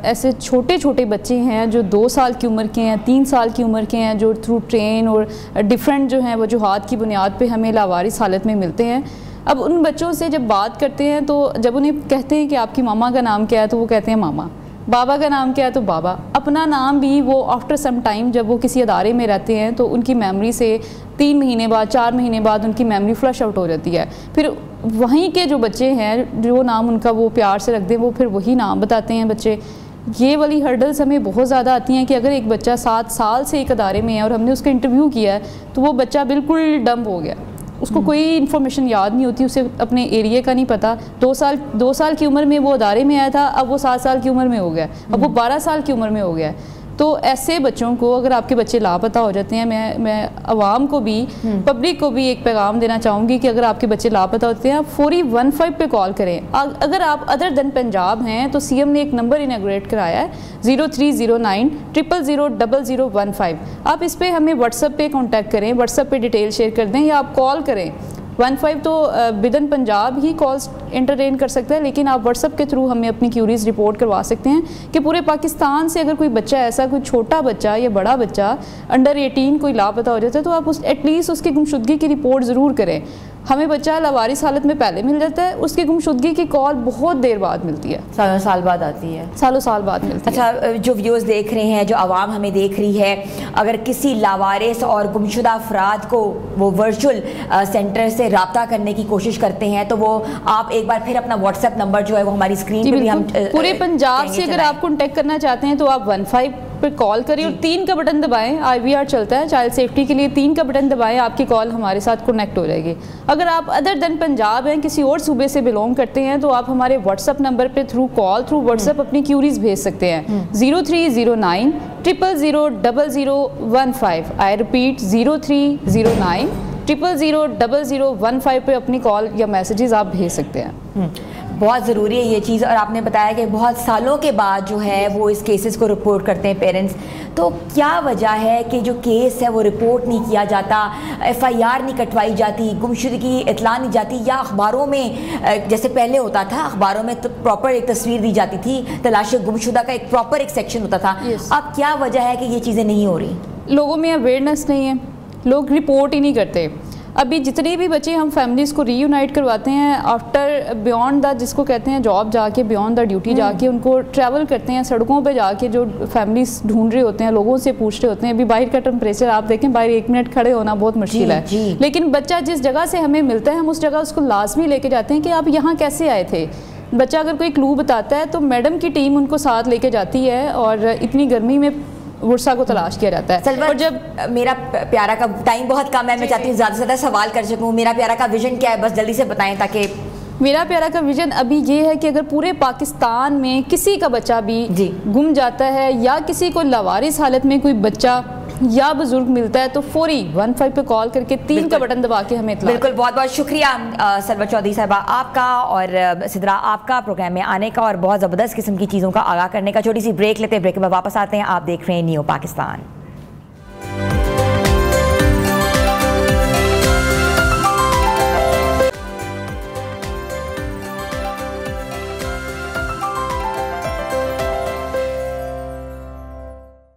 ایسے چھوٹے چھوٹے بچے ہیں جو 2 سال کی عمر کے ہیں, 3 سال کی عمر کے ہیں, جو تھرو ٹرین اور ڈیفرنٹ جو ہیں وجوہات کی بنیاد پہ ہمیں لاوارث حالت میں ملتے ہیں. اب ان بچوں سے جب بات کرتے ہیں تو جب انہیں کہتے ہیں کہ آپ کی ماما کا نام کیا ہے تو وہ کہتے ہیں ماما, بابا کا نام کیا ہے تو بابا. اپنا نام بھی وہ آفٹر سم ٹائم جب وہ کسی ادارے میں رہتے ہیں تو ان کی میموری سے 3 مہینے بعد 4 مہینے بعد ان کی میموری فلش آؤٹ ہو جاتی ہے. پھر وہیں کے جو بچے ہیں جو نام ان کا وہ پیار سے رکھ دیں وہ پھر وہی نام بتاتے ہیں بچے. یہ والی ہرڈلز ہمیں بہت زیادہ آتی ہیں کہ اگر ایک بچہ 7 سال سے ایک ادارے میں ہے اور ہم نے اس کا انٹرویو کیا ہے تو وہ بچہ بالکل ڈمب ہو گیا, اس کو کوئی انفارمیشن یاد نہیں ہوتی, اسے اپنے ایریے کا نہیں پتہ. 2 سال کی عمر میں وہ ادارے میں آیا تھا, اب وہ 7 سال کی عمر میں ہو گیا, اب وہ 12 سال کی عمر میں ہو گیا. تو ایسے بچوں کو اگر آپ کے بچے لاپتہ ہو جاتے ہیں, میں عوام کو بھی پبلک کو بھی ایک پیغام دینا چاہوں گی کہ اگر آپ کے بچے لاپتہ ہوتے ہیں آپ فوری 15 پہ کال کریں. اگر آپ ادر دین پنجاب ہیں تو CM نے ایک نمبر انیگریٹ کرایا ہے 0309 000 0015. آپ اس پہ ہمیں واٹس ایپ پہ کانٹیکٹ کریں, واٹس ایپ پہ ڈیٹیل شیئر کر دیں یا آپ کال کریں. 15 تو بدن پنجاب ہی کالز انٹرٹین کر سکتا ہے, لیکن آپ واٹس ایپ کے تھرو ہمیں اپنی کیوریز رپورٹ کروا سکتے ہیں کہ پورے پاکستان سے اگر کوئی بچہ ایسا, کوئی چھوٹا بچہ یا بڑا بچہ انڈر 18 کوئی لاپتہ ہو جاتا ہے تو آپ ایٹ لیسٹ اس کی گمشدگی کی رپورٹ ضرور کریں. ہمیں بچہ لاوارث حالت میں پہلے مل جاتا ہے, اس کی گمشدگی کی کال بہت دیر بعد ملتی ہے, سال بعد آتی ہے, سالوں سال بعد ملتی ہے. اچھا, جو ویوز دیکھ رہے ہیں, جو عوام ہمیں دیکھ رہی ہے, اگر کسی لاوارث اور گمشدہ افراد کو وہ ورچوئل سینٹر سے رابطہ کرنے کی کوشش کرتے ہیں تو وہ آپ ایک بار پھر اپنا واٹس ایپ نمبر جو ہے وہ ہماری اسکرین پہ بھی ہم پورے پنجاب سے اگر آپ کانٹیکٹ کرنا چاہتے ہیں تو آپ 15 پہ کال کریں اور 3 کا بٹن دبائیں. IVR چلتا ہے چائلڈ سیفٹی کے لیے, 3 کا بٹن دبائیں, آپ کی کال ہمارے ساتھ کنیکٹ ہو جائے گی. اگر آپ ادر دین پنجاب ہیں, کسی اور صوبے سے بلونگ کرتے ہیں تو آپ ہمارے واٹس ایپ نمبر پہ تھرو واٹس ایپ اپنی کیوریز بھیج سکتے ہیں 0309 000 0015. آئی ریپیٹ 0309 000 0015 پہ اپنی کال یا میسیجز آپ بھیج سکتے ہیں. بہت ضروری ہے یہ چیز, اور آپ نے بتایا کہ بہت سالوں کے بعد جو ہے وہ اس کیسز کو رپورٹ کرتے ہیں پیرنٹس. تو کیا وجہ ہے کہ جو کیس ہے وہ رپورٹ نہیں کیا جاتا, FIR نہیں کٹوائی جاتی, گمشدگی اطلاع نہیں جاتی, یا اخباروں میں جیسے پہلے ہوتا تھا اخباروں میں تو پراپر ایک تصویر دی جاتی تھی, تلاش گمشدہ کا ایک پراپر ایک سیکشن ہوتا تھا. اب کیا وجہ ہے کہ یہ چیزیں نہیں ہو رہی؟ لوگوں میں اویئرنیس نہیں ہے, لوگ رپورٹ ہی نہیں کرتے. ابھی جتنے بھی بچے ہم فیملیز کو ری یونائٹ کرواتے ہیں آفٹر بیونڈ دا, جس کو کہتے ہیں جاب جا کے, بیونڈ دا ڈیوٹی جا کے ان کو ٹریول کرتے ہیں, سڑکوں پہ جا کے جو فیملیز ڈھونڈ رہے ہوتے ہیں, لوگوں سے پوچھ رہے ہوتے ہیں. ابھی باہر کا ٹمپریچر آپ دیکھیں, باہر 1 منٹ کھڑے ہونا بہت مشکل ہے, لیکن بچہ جس جگہ سے ہمیں ملتا ہے ہم اس جگہ اس کو لازمی لے کے جاتے ہیں کہ آپ یہاں کیسے آئے تھے. بچہ اگر کوئی کلو بتاتا ہے تو میڈم کی ٹیم ان کو ساتھ لے کے جاتی ہے اور اتنی گرمی میں ورثہ کو تلاش کیا جاتا ہے. اور جب میرا پیارا کا ٹائم بہت کم ہے, میں چاہتی ہوں زیادہ سے زیادہ سوال کر سکوں. میرا پیارا کا ویژن کیا ہے, بس جلدی سے بتائیں تاکہ. میرا پیارا کا ویژن ابھی یہ ہے کہ اگر پورے پاکستان میں کسی کا بچہ بھی گم جاتا ہے یا کسی کو لاوارث حالت میں کوئی بچہ یا بزرگ ملتا ہے تو فوری 15 پہ کال کر کے 3 کا بٹن دبا کے ہمیں اطلاع. بالکل, بہت بہت شکریہ سلوت چودھری صاحبہ آپ کا اور سدرا آپ کا پروگرام میں آنے کا اور بہت زبردست قسم کی چیزوں کا آگاہ کرنے کا. چھوٹی سی بریک لیتے ہیں, بریک کے بعد واپس آتے ہیں. آپ دیکھ رہے ہیں نیو پاکستان.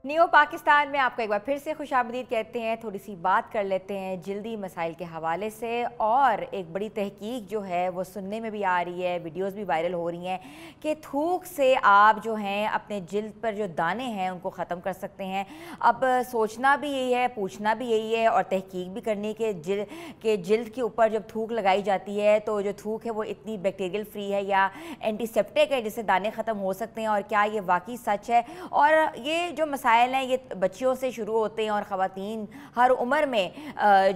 نیو پاکستان میں آپ کو ایک بار پھر سے خوش آمدید کہتے ہیں. تھوڑی سی بات کر لیتے ہیں جلدی مسائل کے حوالے سے, اور ایک بڑی تحقیق جو ہے وہ سننے میں بھی آ رہی ہے, ویڈیوز بھی وائرل ہو رہی ہیں کہ تھوک سے آپ جو ہیں اپنے جلد پر جو دانے ہیں ان کو ختم کر سکتے ہیں. اب سوچنا بھی یہی ہے, پوچھنا بھی یہی ہے اور تحقیق بھی کرنی کہ جلد کے اوپر جب تھوک لگائی جاتی ہے تو جو تھوک ہے وہ اتنی بیکٹیریل فری ہے یا اینٹی سیپٹک ہے جس سے دانے ختم ہو سکتے ہیں, اور کیا یہ واقعی سچ ہے. اور یہ جو مسائل مسائل ہیں یہ بچیوں سے شروع ہوتے ہیں اور خواتین ہر عمر میں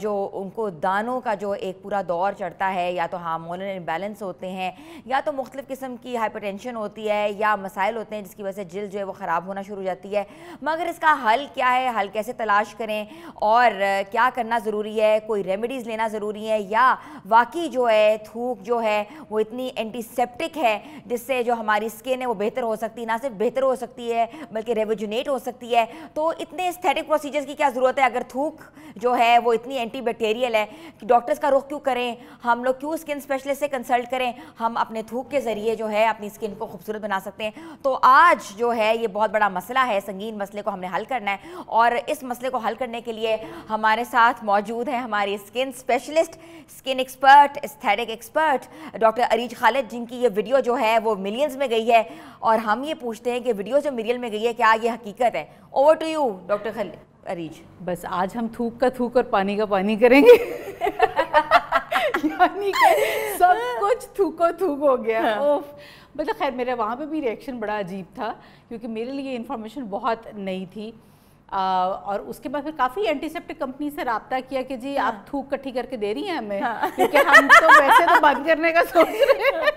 جو ان کو دانوں کا جو ایک پورا دور چڑھتا ہے, یا تو ہارمونل امبیلنس ہوتے ہیں, یا تو مختلف قسم کی ہائپر ٹینشن ہوتی ہے, یا مسائل ہوتے ہیں جس کی وجہ سے جلد جو ہے وہ خراب ہونا شروع ہو جاتی ہے. مگر اس کا حل کیا ہے, حل کیسے تلاش کریں, اور کیا کرنا ضروری ہے, کوئی ریمیڈیز لینا ضروری ہے, یا واقعی جو ہے تھوک جو ہے وہ اتنی اینٹی سیپٹک ہے جس سے جو ہماری اسکن ہے وہ بہتر ہو سکتی ہے, نہ صرف بہتر ہو سکتی ہے بلکہ ریوجنیٹ ہو سکتی ہے. تو اتنے اسٹیٹک پروسیجرز کی کیا ضرورت ہے؟ اگر تھوک جو ہے وہ اتنی اینٹی بیکٹیریل ہے, ڈاکٹرز کا رخ کیوں کریں, ہم لوگ کیوں اسکن اسپیشلسٹ سے کنسلٹ کریں, ہم اپنے تھوک کے ذریعے جو ہے اپنی اسکن کو خوبصورت بنا سکتے ہیں. تو آج جو ہے یہ بہت بڑا مسئلہ ہے, سنگین مسئلے کو ہم نے حل کرنا ہے, اور اس مسئلے کو حل کرنے کے لیے ہمارے ساتھ موجود ہیں ہماری skin specialist, skin expert, aesthetic expert doctor Areej Khalid, جن کی یہ ویڈیو جو ہے وہ ملینز میں گئی ہے, اور ہم یہ پوچھتے ہیں کہ ویڈیو جو ملین میں گئی ہے کیا یہ حقیقت ہے؟ Over to you doctor Areej. بس آج ہم تھوک کا تھوک اور پانی کا پانی کریں گے. یعنی کہ سب کچھ تھوکو تھوک ہو گیا. مطلب خیر میرا وہاں پہ بھی ریئیکشن بڑا عجیب تھا کیونکہ میرے لیے انفارمیشن بہت نئی تھی, اور اس کے بعد پھر کافی اینٹی سیپٹک کمپنی سے رابطہ کیا کہ جی آپ تھوک کٹھی کر کے دے رہی ہیں ہمیں, کیونکہ ہم تو ویسے تو بند کرنے کا سوچ رہے ہیں,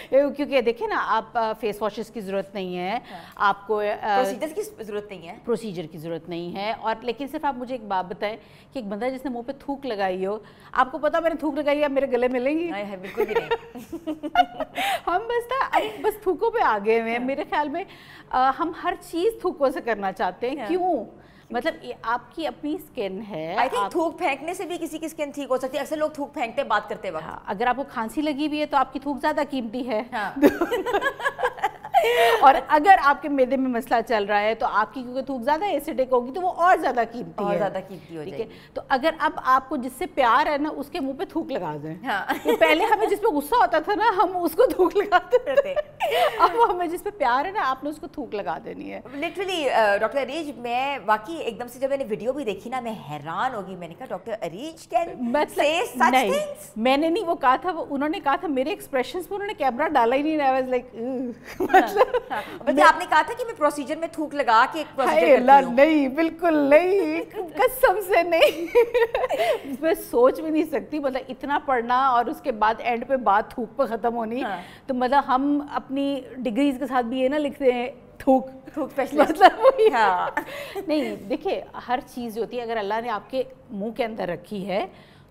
کیونکہ دیکھیں نا آپ فیس واشز کی ضرورت نہیں ہے, آپ کو پروسیجر کی ضرورت نہیں ہے, پروسیجر کی ضرورت نہیں ہے, اور لیکن صرف آپ مجھے ایک بات بتائیں کہ ایک بندہ جس نے منہ پہ تھوک لگائی ہو, آپ کو پتا میں نے تھوک لگائی ہے میرے گلے ملیں گی؟ بالکل بھی نہیں. ہم بس تھوکوں پہ آ گئے ہیں. میرے خیال میں ہم ہر چیز تھوکوں سے کرنا چاہتے ہیں. کیوں؟ مطلب آپ کی اپنی اسکن ہے. آئی تھنک تھوک پھینکنے سے بھی کسی کی اسکن ٹھیک ہو سکتی ہے. اکثر لوگ تھوک پھینکتے بات کرتے وقت. اگر آپ کو کھانسی لگی ہوئی ہے تو آپ کی تھوک زیادہ قیمتی ہے, اور اگر آپ کے معدے میں مسئلہ چل رہا ہے تو آپ کی کیونکہ تھوک زیادہ ایسیڈک ہوگی تو وہ اور زیادہ قیمتی ہے, اور زیادہ قیمتی ہو جائے گی. تو اگر اب آپ کو جس سے پیار ہے نا اس کے منہ پہ تھوک لگا دیں. پہلے ہمیں جس پہ غصہ ہوتا تھا نا ہم اس کو تھوک لگاتے تھے, اب ہمیں جس پہ پیار ہے نا آپ نے اس کو تھوک لگا دینی ہے. لٹرلی ڈاکٹر عریج, میں واقعی ایک دم سے جب میں نے ویڈیو بھی دیکھی نا میں حیران ہوگی. میں نے کہا doctor عریج can say such things. میں نے نہیں وہ کہا تھا, انہوں نے کہا تھا میرے ایکسپریشنز پہ انہوں نے کیمرہ ڈالا ہی نہیں. I was like آپ نے کہا تھا کہ میں پروسیجر میں تھوک لگا کے ایک پروسیجر کرتی ہوں. نہیں بالکل نہیں, قسم سے نہیں. میں سوچ بھی نہیں سکتی, مطلب اتنا پڑھنا اور اس کے بعد اینڈ پہ بات تھوک پہ ختم ہونی. تو مطلب ہم اپنی ڈگریز کے ساتھ بھی یہ نہ لکھتے ہیں تھوک اسپیشلسٹ. نہیں دیکھیے ہر چیز ہوتی ہے, اگر اللہ نے آپ کے منہ کے اندر رکھی ہے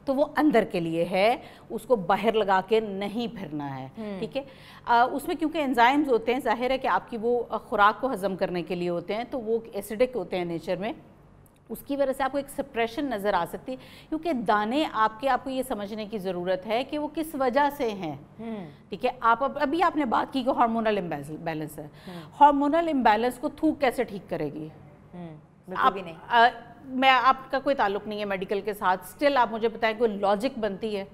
تو وہ اندر کے لیے ہے, اس کو باہر لگا کے نہیں پھرنا ہے. ٹھیک ہے, اس میں کیونکہ انزائمز ہوتے ہیں, ظاہر ہے کہ آپ کی وہ خوراک کو ہضم کرنے کے لیے ہوتے ہیں, تو وہ ایسیڈک ہوتے ہیں نیچر میں, اس کی وجہ سے آپ کو ایک سپریشن نظر آ سکتی ہے. کیونکہ دانے آپ کو یہ سمجھنے کی ضرورت ہے کہ وہ کس وجہ سے ہیں. ٹھیک ہے, آپ ابھی آپ نے بات کی کہ ہارمونل امبیلنس ہے. ہارمونل امبیلنس کو تھوک کیسے ٹھیک کرے گی؟ بالکل بھی نہیں. میں آپ کا کوئی تعلق نہیں ہے میڈیکل کے ساتھ, اسٹل آپ مجھے بتائیں کوئی لاجک بنتی ہے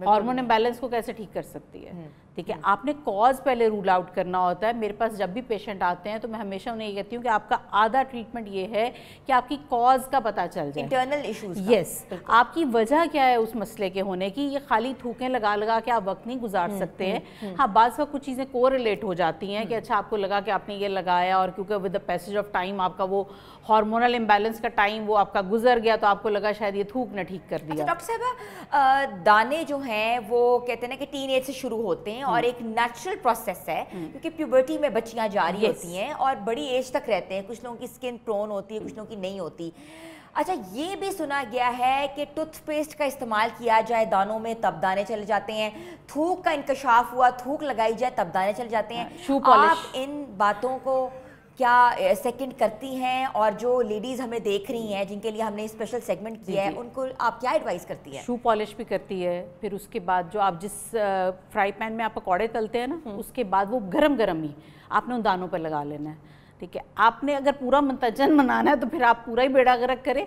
ہارمون امبیلنس کو کیسے ٹھیک کر سکتی ہے؟ ٹھیک ہے, آپ نے کاز پہلے رول آؤٹ کرنا ہوتا ہے. میرے پاس جب بھی پیشنٹ آتے ہیں تو میں ہمیشہ انہیں یہ کہتی ہوں کہ آپ کا آدھا ٹریٹمنٹ یہ ہے کہ آپ کی کاز کا پتہ چل جائے, انٹرنل ایشوز. یس, آپ کی وجہ کیا ہے اس مسئلے کے ہونے کی. یہ خالی تھوکیں لگا لگا کے آپ وقت نہیں گزار سکتے ہیں. ہاں بعض وقت کچھ چیزیں کو ریلیٹ ہو جاتی ہیں کہ اچھا آپ کو لگا کہ آپ نے یہ لگایا, اور کیونکہ with the passage of time آپ کا وہ ہارمونل امبیلنس کا ٹائم وہ آپ کا گزر گیا تو آپ کو لگا شاید یہ تھوک نہ ٹھیک کر دیا. ڈاکٹر صاحبہ, دانے جو ہیں وہ کہتے ہیں نا کہ ٹین ایج سے شروع ہوتے ہیں, اور ایک نیچرل پروسیس ہے کیونکہ پیوبرٹی میں بچیاں جاری ہوتی ہیں اور بڑی ایج تک رہتے ہیں. کچھ لوگوں کی اسکن پرون ہوتی ہے, کچھ لوگوں کی نہیں ہوتی. اچھا, یہ بھی سنا گیا ہے کہ ٹوتھ پیسٹ کا استعمال کیا جائے دانوں میں تب دانے چلے جاتے ہیں, تھوک کا انکشاف ہوا تھوک لگائی جائے تب دانے چلے جاتے ہیں. آپ ان باتوں کو کیا سیکنڈ کرتی ہیں, اور جو لیڈیز ہمیں دیکھ رہی ہیں جن کے لیے ہم نے اسپیشل سیگمنٹ کیا ہے ان کو آپ کیا ایڈوائز کرتی ہیں؟ شو پالش بھی کرتی ہے, پھر اس کے بعد جو آپ جس فرائی پین میں آپ پکوڑے تلتے ہیں نا, اس کے بعد وہ گرم ہی آپ نے ان دانوں پہ لگا لینا ہے. ٹھیک ہے, آپ نے اگر پورا منتجن منانا ہے تو پھر آپ پورا ہی بیڑا غرق کریں.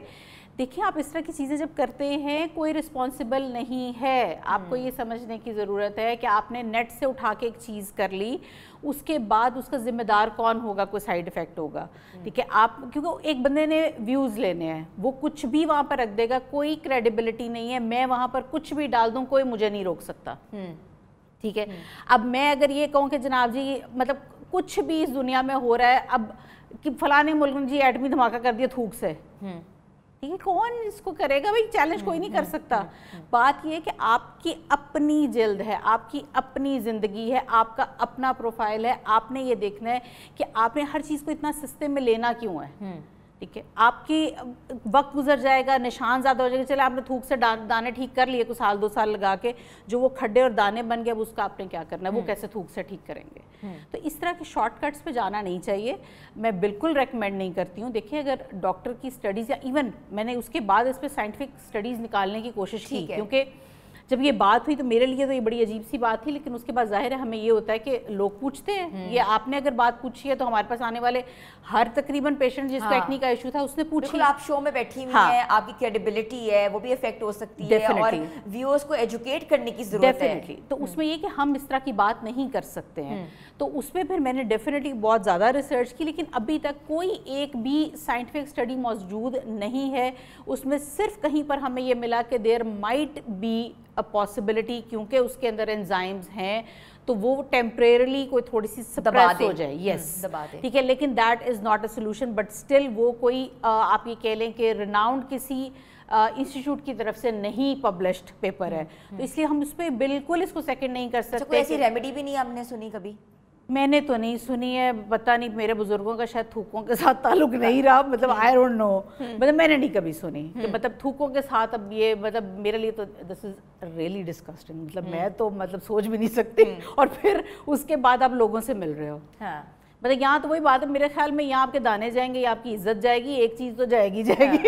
دیکھیں آپ اس طرح کی چیزیں جب کرتے ہیں کوئی رسپانسبل نہیں ہے. آپ کو یہ سمجھنے کی ضرورت ہے کہ آپ نے نیٹ سے اٹھا کے ایک چیز کر لی, اس کے بعد اس کا ذمہ دار کون ہوگا, کوئی سائیڈ ایفیکٹ ہوگا. ٹھیک ہے, آپ کیونکہ ایک بندے نے ویوز لینے ہیں, وہ کچھ بھی وہاں پر رکھ دے گا, کوئی کریڈیبلٹی نہیں ہے. میں وہاں پر کچھ بھی ڈال دوں کوئی مجھے نہیں روک سکتا. ٹھیک ہے, اب میں اگر یہ کہوں کہ جناب جی مطلب کچھ بھی اس دنیا میں ہو رہا ہے, اب کہ فلانے ملک نے جی ایٹمی دھماکہ کر دیا تھوک سے, ٹھیک ہے, کون اس کو کرے گا بھائی, چیلنج کوئی نہیں کر سکتا. بات یہ ہے کہ آپ کی اپنی جلد ہے, آپ کی اپنی زندگی ہے, آپ کا اپنا پروفائل ہے, آپ نے یہ دیکھنا ہے کہ آپ نے ہر چیز کو اتنا سستے میں لینا کیوں ہے, ٹھیک ہے. آپ کی وقت گزر جائے گا, نشان زیادہ ہو جائے گا, چلے آپ نے تھوک سے دانے ٹھیک کر لیے کچھ سال 2 سال لگا کے, جو وہ کھڈے اور دانے بن گئے, اس کا آپ نے کیا کرنا ہے, وہ کیسے تھوک سے ٹھیک کریں گے. تو اس طرح کے شارٹ کٹس پہ جانا نہیں چاہیے, میں بالکل ریکمینڈ نہیں کرتی ہوں. دیکھیں اگر ڈاکٹر کی اسٹڈیز, یا ایون میں نے اس کے بعد اس پہ سائنٹیفک اسٹڈیز نکالنے کی کوشش کی, کیونکہ جب یہ بات ہوئی تو میرے لیے تو یہ بڑی عجیب سی بات تھی, لیکن اس کے بعد ظاہر ہے ہمیں یہ ہوتا ہے کہ لوگ پوچھتے ہیں, یہ آپ نے اگر بات پوچھی ہے تو ہمارے پاس آنے والے ہر تقریباً پیشنٹ جس کو ایکنی کا ایشو تھا اس نے پوچھی. آپ شو میں بیٹھی ہوئی ہیں, آپ کی کریڈیبلٹی ہے وہ بھی افیکٹ ہو سکتی ہے, اور ویورز کو ایجوکیٹ کرنے کی ضرورت ہے. تو اس میں یہ کہ ہم اس طرح کی بات نہیں کر سکتے ہیں, تو اس میں پھر میں نے ڈیفینیٹلی بہت زیادہ ریسرچ کی, لیکن ابھی تک کوئی ایک بھی سائنٹیفک اسٹڈی موجود نہیں ہے. اس میں صرف کہیں پر ہمیں یہ ملا کہ دیر مائٹ بی پاسبلٹی, کیونکہ اس کے اندر انزائمز ہیں تو وہ ٹیمپریرلی کوئی تھوڑی سی سپریس ہو جائے, یس ٹھیک ہے, لیکن that is not a solution. But still وہ کوئی آپ یہ کہہ لیں کہ ریناؤنڈ کسی انسٹیٹیوٹ کی طرف سے نہیں پبلشڈ پیپر ہے, تو اس لیے ہم اس پہ بالکل اس کو سیکنڈ نہیں کر سکتے. کوئی ایسی ریمیڈی بھی نہیں ہم نے سنی کبھی؟ میں نے تو نہیں سنی ہے, پتہ نہیں میرے بزرگوں کا شاید تھوکوں کے ساتھ تعلق نہیں رہا, مطلب آئی ڈونٹ نو, مطلب میں نے نہیں کبھی سنی کہ مطلب تھوکوں کے ساتھ اب یہ, مطلب میرے لیے تو دس از ریئلی ڈسکسٹنگ, مطلب میں تو مطلب سوچ بھی نہیں سکتی, اور پھر اس کے بعد آپ لوگوں سے مل رہے ہو. مطلب یہاں تو وہی بات ہے میرے خیال میں, یہاں آپ کے دانے جائیں گے یا آپ کی عزت جائے گی, ایک چیز تو جائے گی.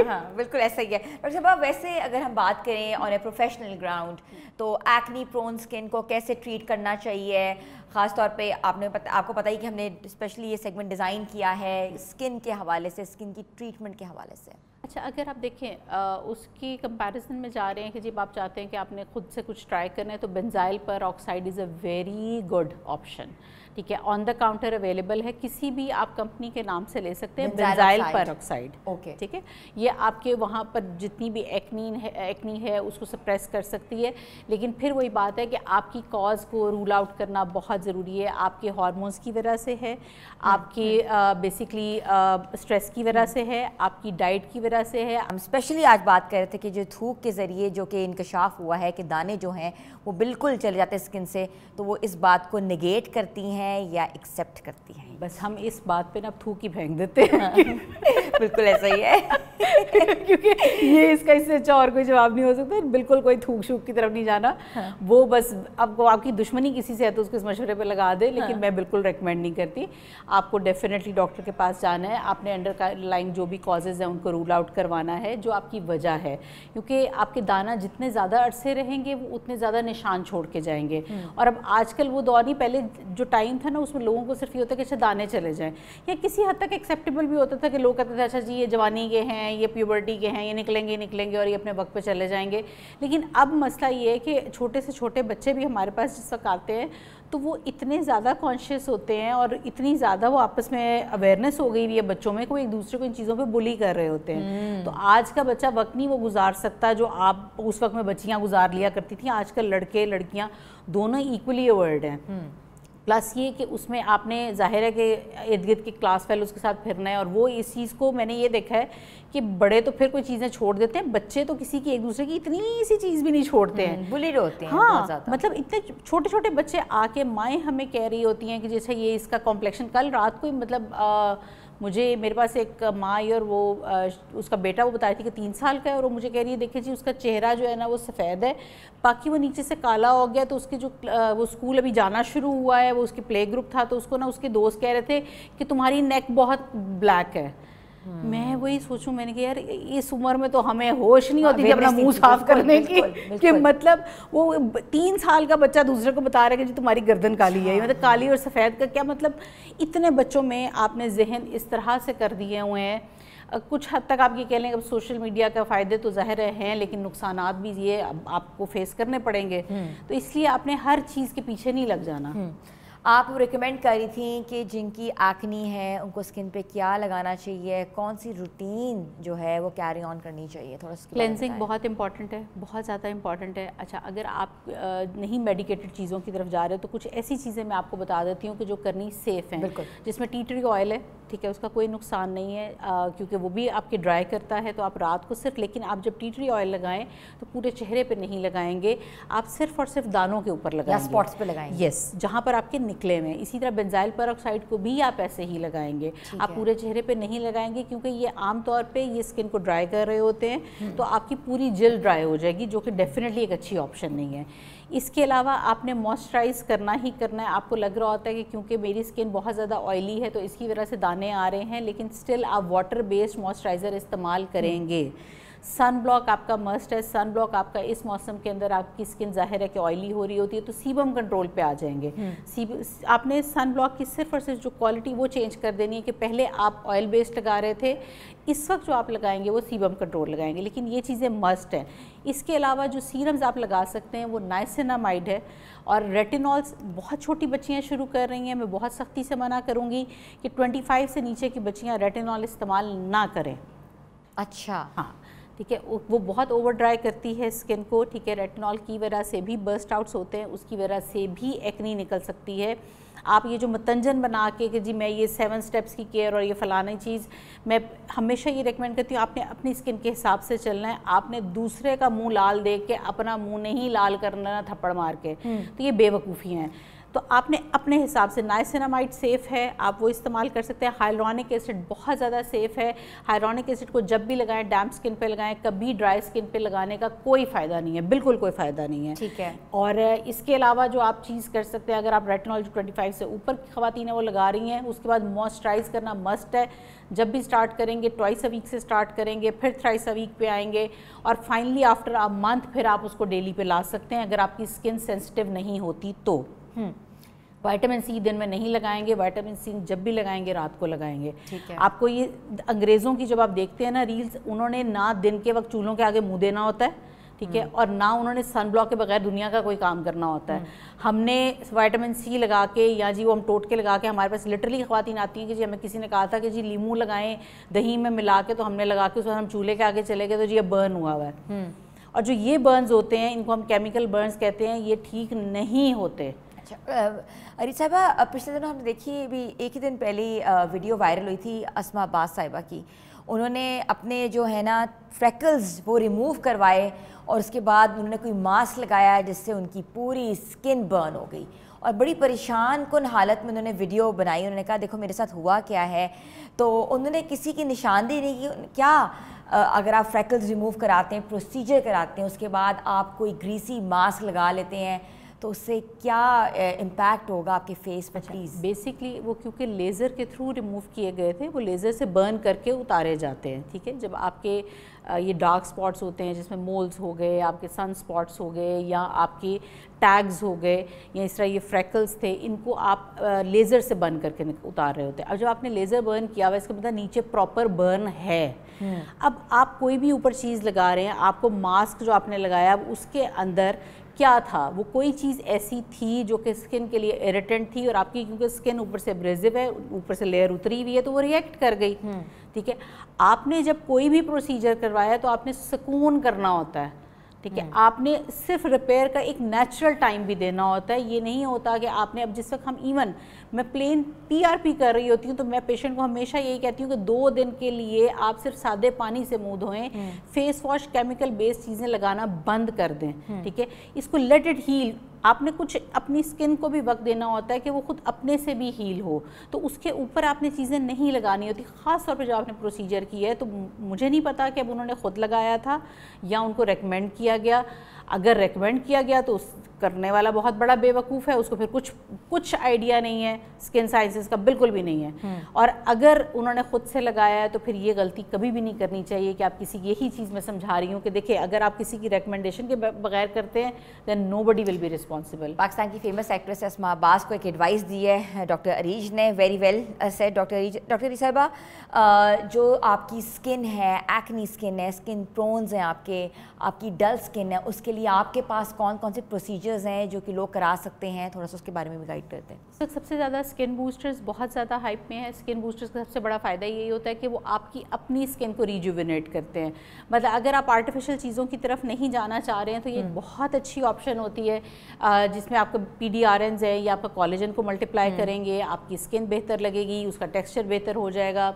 ہاں بالکل ایسا ہی ہے. ڈاکٹر صاحبہ ویسے اگر ہم بات کریں آن اے پروفیشنل گراؤنڈ, تو ایکنی پرون اسکن کو کیسے ٹریٹ کرنا چاہیے, خاص طور پہ آپ کو پتہ ہی کہ ہم نے اسپیشلی یہ سیگمنٹ ڈیزائن کیا ہے اسکن کے حوالے سے, اسکن کی ٹریٹمنٹ کے حوالے سے. اچھا, اگر آپ دیکھیں اس کی کمپیریزن میں جا رہے ہیں کہ جب آپ چاہتے ہیں کہ آپ نے خود سے کچھ ٹرائی کرنا ہے, تو benzoyl peroxide is a very good option, ٹھیک ہے, آن دا کاؤنٹر اویلیبل ہے, کسی بھی آپ کمپنی کے نام سے لے سکتے ہیں, بنزائل پر آکسائڈ, ٹھیک ہے. یہ آپ کے وہاں پر جتنی بھی ایکنی ہے اس کو سپریس کر سکتی ہے, لیکن پھر وہی بات ہے کہ آپ کی کاز کو رول آؤٹ کرنا بہت ضروری ہے. آپ کے ہارمونز کی وجہ سے ہے, آپ کی بیسکلی اسٹریس کی وجہ سے ہے, آپ کی ڈائٹ کی وجہ سے ہے. ہم اسپیشلی آج بات کر رہے تھے کہ جو تھوک کے ذریعے جو کہ انکشاف ہوا ہے کہ دانے جو ہیں وہ بالکل چلے جاتے ہیں اسکن سے, تو وہ اس بات کو نگیٹ کرتی ہیں یا ایکسیپٹ کرتی ہیں؟ بس ہم اس بات پہ نا تھوک ہی پھینک دیتے ہیں. بالکل ایسا ہی ہے, کیونکہ یہ اس کا اس سے اچھا اور کوئی جواب نہیں ہو سکتا. بالکل کوئی تھوک شوک کی طرف نہیں جانا, وہ بس اب کو آپ کی دشمنی کسی سے ہے تو اس کو اس مشورے پہ لگا دے, لیکن میں بالکل ریکمینڈ نہیں کرتی. آپ کو ڈیفینیٹلی ڈاکٹر کے پاس جانا ہے, آپ نے انڈر لائن جو بھی کازز ہیں ان کو رول آؤٹ کروانا ہے, جو آپ کی وجہ ہے, کیونکہ آپ کے دانہ جتنے زیادہ عرصے رہیں گے وہ اتنے زیادہ نشان چھوڑ کے جائیں گے. اور اب آج کل وہ دور نہیں, پہلے جو ٹائم تھا نا اس میں لوگوں کو صرف یہ ہوتا ہے کہ اچھا دانے چلے جائیں, یا کسی حد تک ایکسیپٹیبل بھی ہوتا تھا کہ لوگ کہتے تھے اچھا جی یہ جوانی کے ہیں, یہ پیوبرٹی کے ہیں, یہ نکلیں گے اور یہ اپنے وقت پہ چلے جائیں گے. لیکن اب مسئلہ یہ ہے کہ چھوٹے سے چھوٹے بچے بھی ہمارے پاس جس وقت آتے ہیں تو وہ اتنے زیادہ کانشیس ہوتے ہیں اور اتنی زیادہ وہ آپس میں اویئرنیس ہو گئی ہے بچوں میں کہ وہ ایک دوسرے کو ان چیزوں پہ بلی کر رہے ہوتے ہیں. تو آج کا بچہ وقت نہیں وہ گزار سکتا جو آپ اس وقت میں بچیاں گزار لیا کرتی تھیں. آج کل لڑکے لڑکیاں دونوں ایکولی اویئرڈ ہیں. پلس یہ کہ اس میں آپ نے ظاہر ہے کہ ارد گرد کے کلاس فیلوز کے ساتھ پھرنا ہے, اور وہ اس چیز کو میں نے یہ دیکھا ہے کہ بڑے تو پھر کوئی چیزیں چھوڑ دیتے ہیں, بچے تو کسی کی ایک دوسرے کی اتنی سی چیز بھی نہیں چھوڑتے ہیں, بلیڈ ہوتے ہیں. ہاں مطلب اتنے چھوٹے چھوٹے بچے آ کے مائیں ہمیں کہہ رہی ہوتی ہیں کہ جیسے یہ اس کا کمپلیکشن. کل رات کو مطلب مجھے میرے پاس ایک ماں آئی اور وہ اس کا بیٹا وہ بتائی تھی کہ 3 سال کا ہے, اور وہ مجھے کہہ رہی ہے دیکھیں جی اس کا چہرہ جو ہے نا وہ سفید ہے, باقی وہ نیچے سے کالا ہو گیا. تو اس کے جو وہ اسکول ابھی جانا شروع ہوا ہے, وہ اس کے پلے گروپ تھا, تو اس کو نا اس کے دوست کہہ رہے تھے کہ تمہاری نیک بہت بلیک ہے. میں وہی سوچوں, میں نے کہا یار اس عمر میں تو ہمیں ہوش نہیں ہوتی کہ اپنا منہ صاف کرنے کی, کہ مطلب وہ 3 سال کا بچہ دوسرے کو بتا رہا ہے کہ جی تمہاری گردن کالی ہے. مطلب کالی اور سفید کا کیا مطلب؟ اتنے بچوں میں آپ نے ذہن اس طرح سے کر دیے ہوئے ہیں. کچھ حد تک آپ یہ کہہ لیں کہ سوشل میڈیا کا فائدے تو ظاہر ہیں, لیکن نقصانات بھی یہ آپ کو فیس کرنے پڑیں گے. تو اس لیے آپ نے ہر چیز کے پیچھے نہیں لگ جانا. آپ ریکمینڈ کر رہی تھیں کہ جن کی ایکنی ہے ان کو اسکن پہ کیا لگانا چاہیے, کون سی روٹین جو ہے وہ کیری آن کرنی چاہیے, تھوڑا سا کلینزنگ بہت امپورٹنٹ ہے, بہت زیادہ امپورٹنٹ ہے. اچھا اگر آپ نہیں میڈیکیٹڈ چیزوں کی طرف جا رہے تو کچھ ایسی چیزیں میں آپ کو بتا دیتی ہوں کہ جو کرنی سیف ہیں, جس میں ٹی ٹری آئل ہے, ٹھیک ہے, اس کا کوئی نقصان نہیں ہے کیونکہ وہ بھی آپ کے ڈرائی کرتا ہے. تو آپ رات کو صرف, لیکن آپ جب ٹی ٹری آئل لگائیں تو پورے چہرے پہ نہیں لگائیں گے, آپ صرف اور صرف دانوں کے اوپر لگائیں گے, اسپاٹس پہ لگائیں گے, یس, جہاں پر آپ کے نکلے ہوئے. اسی طرح بنزائل پر آکسائڈ کو بھی آپ ایسے ہی لگائیں گے, آپ پورے چہرے پہ نہیں لگائیں گے کیونکہ یہ عام طور پہ یہ اسکن کو ڈرائی کر رہے ہوتے ہیں, تو آپ کی پوری جلد ڈرائی ہو جائے گی, جو کہ ڈیفینیٹلی ایک اچھی آپشن نہیں ہے. اس کے علاوہ آپ نے موئسچرائز کرنا ہی کرنا ہے. آپ کو لگ رہا ہوتا ہے کہ کیونکہ میری اسکن بہت زیادہ آئلی ہے تو اس کی وجہ سے دانے آ رہے ہیں, لیکن سٹل آپ واٹر بیسڈ موئسچرائزر استعمال کریں گے. سن بلاک آپ کا مسٹ ہے. سن بلاک آپ کا اس موسم کے اندر آپ کی اسکن ظاہر ہے کہ آئلی ہو رہی ہوتی ہے تو سیبم کنٹرول پہ آ جائیں گے. آپ نے سن بلاک کی صرف اور صرف جو کوالٹی وہ چینج کر دینی ہے کہ پہلے آپ آئل بیسڈ لگا رہے تھے, اس وقت جو آپ لگائیں گے وہ سیبم کنٹرول لگائیں گے, لیکن یہ چیزیں مسٹ ہیں. اس کے علاوہ جو سیرمز آپ لگا سکتے ہیں وہ نائسینامائڈ ہے, اور ریٹینولز بہت چھوٹی بچیاں شروع کر رہی ہیں. میں بہت سختی سے منع کروں گی کہ 25 سے نیچے کی بچیاں ریٹینول استعمال نہ کریں. اچھا, ہاں ٹھیک ہے, وہ بہت اوور ڈرائی کرتی ہے اسکن کو. ٹھیک ہے, ریٹینول کی وجہ سے بھی برسٹ آؤٹس ہوتے ہیں, اس کی وجہ سے بھی ایکنی نکل سکتی ہے. آپ یہ جو متنجن بنا کے کہ جی میں یہ 7 سٹیپس کی کیئر اور یہ فلانی چیز, میں ہمیشہ یہ ریکمینڈ کرتی ہوں آپ نے اپنی اسکن کے حساب سے چلنا ہے. آپ نے دوسرے کا منہ لال دیکھ کے اپنا منہ نہیں لال کرنا تھپڑ مار کے, تو یہ بے وقوفی ہیں. تو آپ نے اپنے حساب سے, نائسینامائڈ سیف ہے, آپ وہ استعمال کر سکتے ہیں. ہائلورونک ایسڈ بہت زیادہ سیف ہے. ہائلورونک ایسڈ کو جب بھی لگائیں ڈیمپ اسکن پہ لگائیں, کبھی ڈرائی اسکن پہ لگانے کا کوئی فائدہ نہیں ہے, بالکل کوئی فائدہ نہیں ہے. ٹھیک ہے. اور اس کے علاوہ جو آپ چیز کر سکتے ہیں, اگر آپ ریٹینول جو 25 سے اوپر کی خواتین ہیں وہ لگا رہی ہیں, اس کے بعد موئسچرائز کرنا مسٹ ہے. جب بھی سٹارٹ کریں گے ٹوائس اے ویک سے سٹارٹ کریں گے, پھر تھرائس اے ویک پہ آئیں گے, اور فائنلی آفٹر اے منتھ پھر آپ اس کو ڈیلی پہ لا سکتے ہیں اگر آپ کی اسکن سینسٹیو نہیں ہوتی تو. وائٹامن سی دن میں نہیں لگائیں گے, وائٹامن سی جب بھی لگائیں گے رات کو لگائیں گے. آپ کو یہ انگریزوں کی جب آپ دیکھتے ہیں نا ریلز, انہوں نے نہ دن کے وقت چولہوں کے آگے منہ دینا ہوتا ہے, ٹھیک ہے, اور نہ انہوں نے سن بلاک کے بغیر دنیا کا کوئی کام کرنا ہوتا ہے. ہم نے وائٹامن سی لگا کے یا جی وہ ہم ٹوٹ کے لگا کے, ہمارے پاس لٹرلی خواتین آتی ہیں کہ جی ہمیں کسی نے کہا تھا کہ جی لیمو لگائیں دہی میں ملا کے, تو ہم نے لگا کے اس وقت ہم چولہے کے آگے چلے گئے تو جی یہ برن ہوا ہوا ہے. اور جو یہ برنز ہوتے ہیں ان کو ہم کیمیکل برنز کہتے ہیں, یہ ٹھیک نہیں ہوتے. ارید صاحبہ, پچھلے دنوں ہم نے دیکھی بھی ایک ہی دن پہلے ویڈیو وائرل ہوئی تھی اسما عباس صاحبہ کی. انہوں نے اپنے جو ہے نا فریکلز وہ ریموو کروائے, اور اس کے بعد انہوں نے کوئی ماسک لگایا جس سے ان کی پوری اسکن برن ہو گئی, اور بڑی پریشان کن حالت میں انہوں نے ویڈیو بنائی. انہوں نے کہا دیکھو میرے ساتھ ہوا کیا ہے. تو انہوں نے کسی کی نشاندہی نہیں کی. کیا اگر آپ فریکلز ریموو کراتے ہیں, پروسیجر کراتے ہیں, اس کے بعد آپ کوئی گریسی ماسک لگا لیتے ہیں, تو اس سے کیا امپیکٹ ہوگا آپ کے فیس پر پلیز؟ بیسکلی وہ کیونکہ لیزر کے تھرو ریموو کیے گئے تھے, وہ لیزر سے برن کر کے اتارے جاتے ہیں. ٹھیک ہے, جب آپ کے یہ ڈارک سپاٹس ہوتے ہیں جس میں مولز ہو گئے, آپ کے سن سپاٹس ہو گئے, یا آپ کے ٹیگز ہو گئے, یا اس طرح یہ فریکلز تھے, ان کو آپ لیزر سے برن کر کے اتار رہے ہوتے ہیں. اب جب آپ نے لیزر برن کیا ہوا, اس کا مطلب نیچے پراپر برن ہے. اب آپ کوئی بھی اوپر چیز لگا رہے ہیں, آپ کو ماسک جو آپ نے لگایا اب اس کے اندر کیا تھا, وہ کوئی چیز ایسی تھی جو کہ اسکن کے لیے ایریٹنٹ تھی, اور آپ کی کیونکہ اسکن اوپر سے ابریزو ہے, اوپر سے لیئر اتری ہوئی ہے, تو وہ ریئیکٹ کر گئی. ٹھیک ہے, آپ نے جب کوئی بھی پروسیجر کروایا تو آپ نے سکون کرنا ہوتا ہے. ٹھیک ہے, آپ نے صرف ریپیئر کا ایک نیچرل ٹائم بھی دینا ہوتا ہے. یہ نہیں ہوتا کہ آپ نے اب جس وقت ہم ایون میں پلین PRP کر رہی ہوتی ہوں تو میں پیشنٹ کو ہمیشہ یہی کہتی ہوں کہ 2 دن کے لیے آپ صرف سادے پانی سے منہ دھوئیں, فیس واش کیمیکل بیسڈ چیزیں لگانا بند کر دیں. ٹھیک ہے, اس کو لیٹ اٹ ہیل. آپ نے کچھ اپنی اسکن کو بھی وقت دینا ہوتا ہے کہ وہ خود اپنے سے بھی ہیل ہو, تو اس کے اوپر آپ نے چیزیں نہیں لگانی ہوتی. خاص طور پہ جب آپ نے پروسیجر کیا ہے, تو مجھے نہیں پتا کہ اب انہوں نے خود لگایا تھا یا ان کو ریکمینڈ کیا گیا. اگر ریکمینڈ کیا گیا تو اس کرنے والا بہت بڑا بے وقوف ہے, اس کو پھر کچھ آئیڈیا نہیں ہے اسکن سائنسز کا, بالکل بھی نہیں ہے. اور اگر انہوں نے خود سے لگایا ہے تو پھر یہ غلطی کبھی بھی نہیں کرنی چاہیے کہ آپ کسی, یہی چیز میں سمجھا رہی ہوں کہ دیکھیں اگر آپ کسی کی ریکمنڈیشن کے بغیر کرتے ہیں دین nobody will be responsible. Pakistan کی فیمس ایکٹریس اسما عباس کو ایک ایڈوائس دی ہے ڈاکٹر عریج نے, ویری ویل سیڈ ڈاکٹر عریج صاحبہ. جو آپ کی اسکن ہے, ایکنی اسکن ہے, اسکن پرونز ہیں آپ کی ڈل اسکن ہے, اس کے لیے آپ کے پاس کون کون سے پروسیجر پروسیجرز ہیں جو کہ لوگ کرا سکتے ہیں, تھوڑا سا اس کے بارے میں بھی گائڈ کرتے ہیں. سب سے زیادہ اسکن بوسٹرز بہت زیادہ ہائپ میں ہیں. اسکن بوسٹرز کا سب سے بڑا فائدہ یہی ہوتا ہے کہ وہ آپ کی اپنی اسکن کو ریجوینیٹ کرتے ہیں. مطلب اگر آپ آرٹیفیشیل چیزوں کی طرف نہیں جانا چاہ رہے ہیں تو یہ ایک بہت اچھی آپشن ہوتی ہے, جس میں آپ کا PDRNs ہے یا آپ کا کولیجن کو ملٹیپلائی کریں گے, آپ کی اسکن بہتر لگے گی, اس کا ٹیکسچر بہتر ہو جائے گا.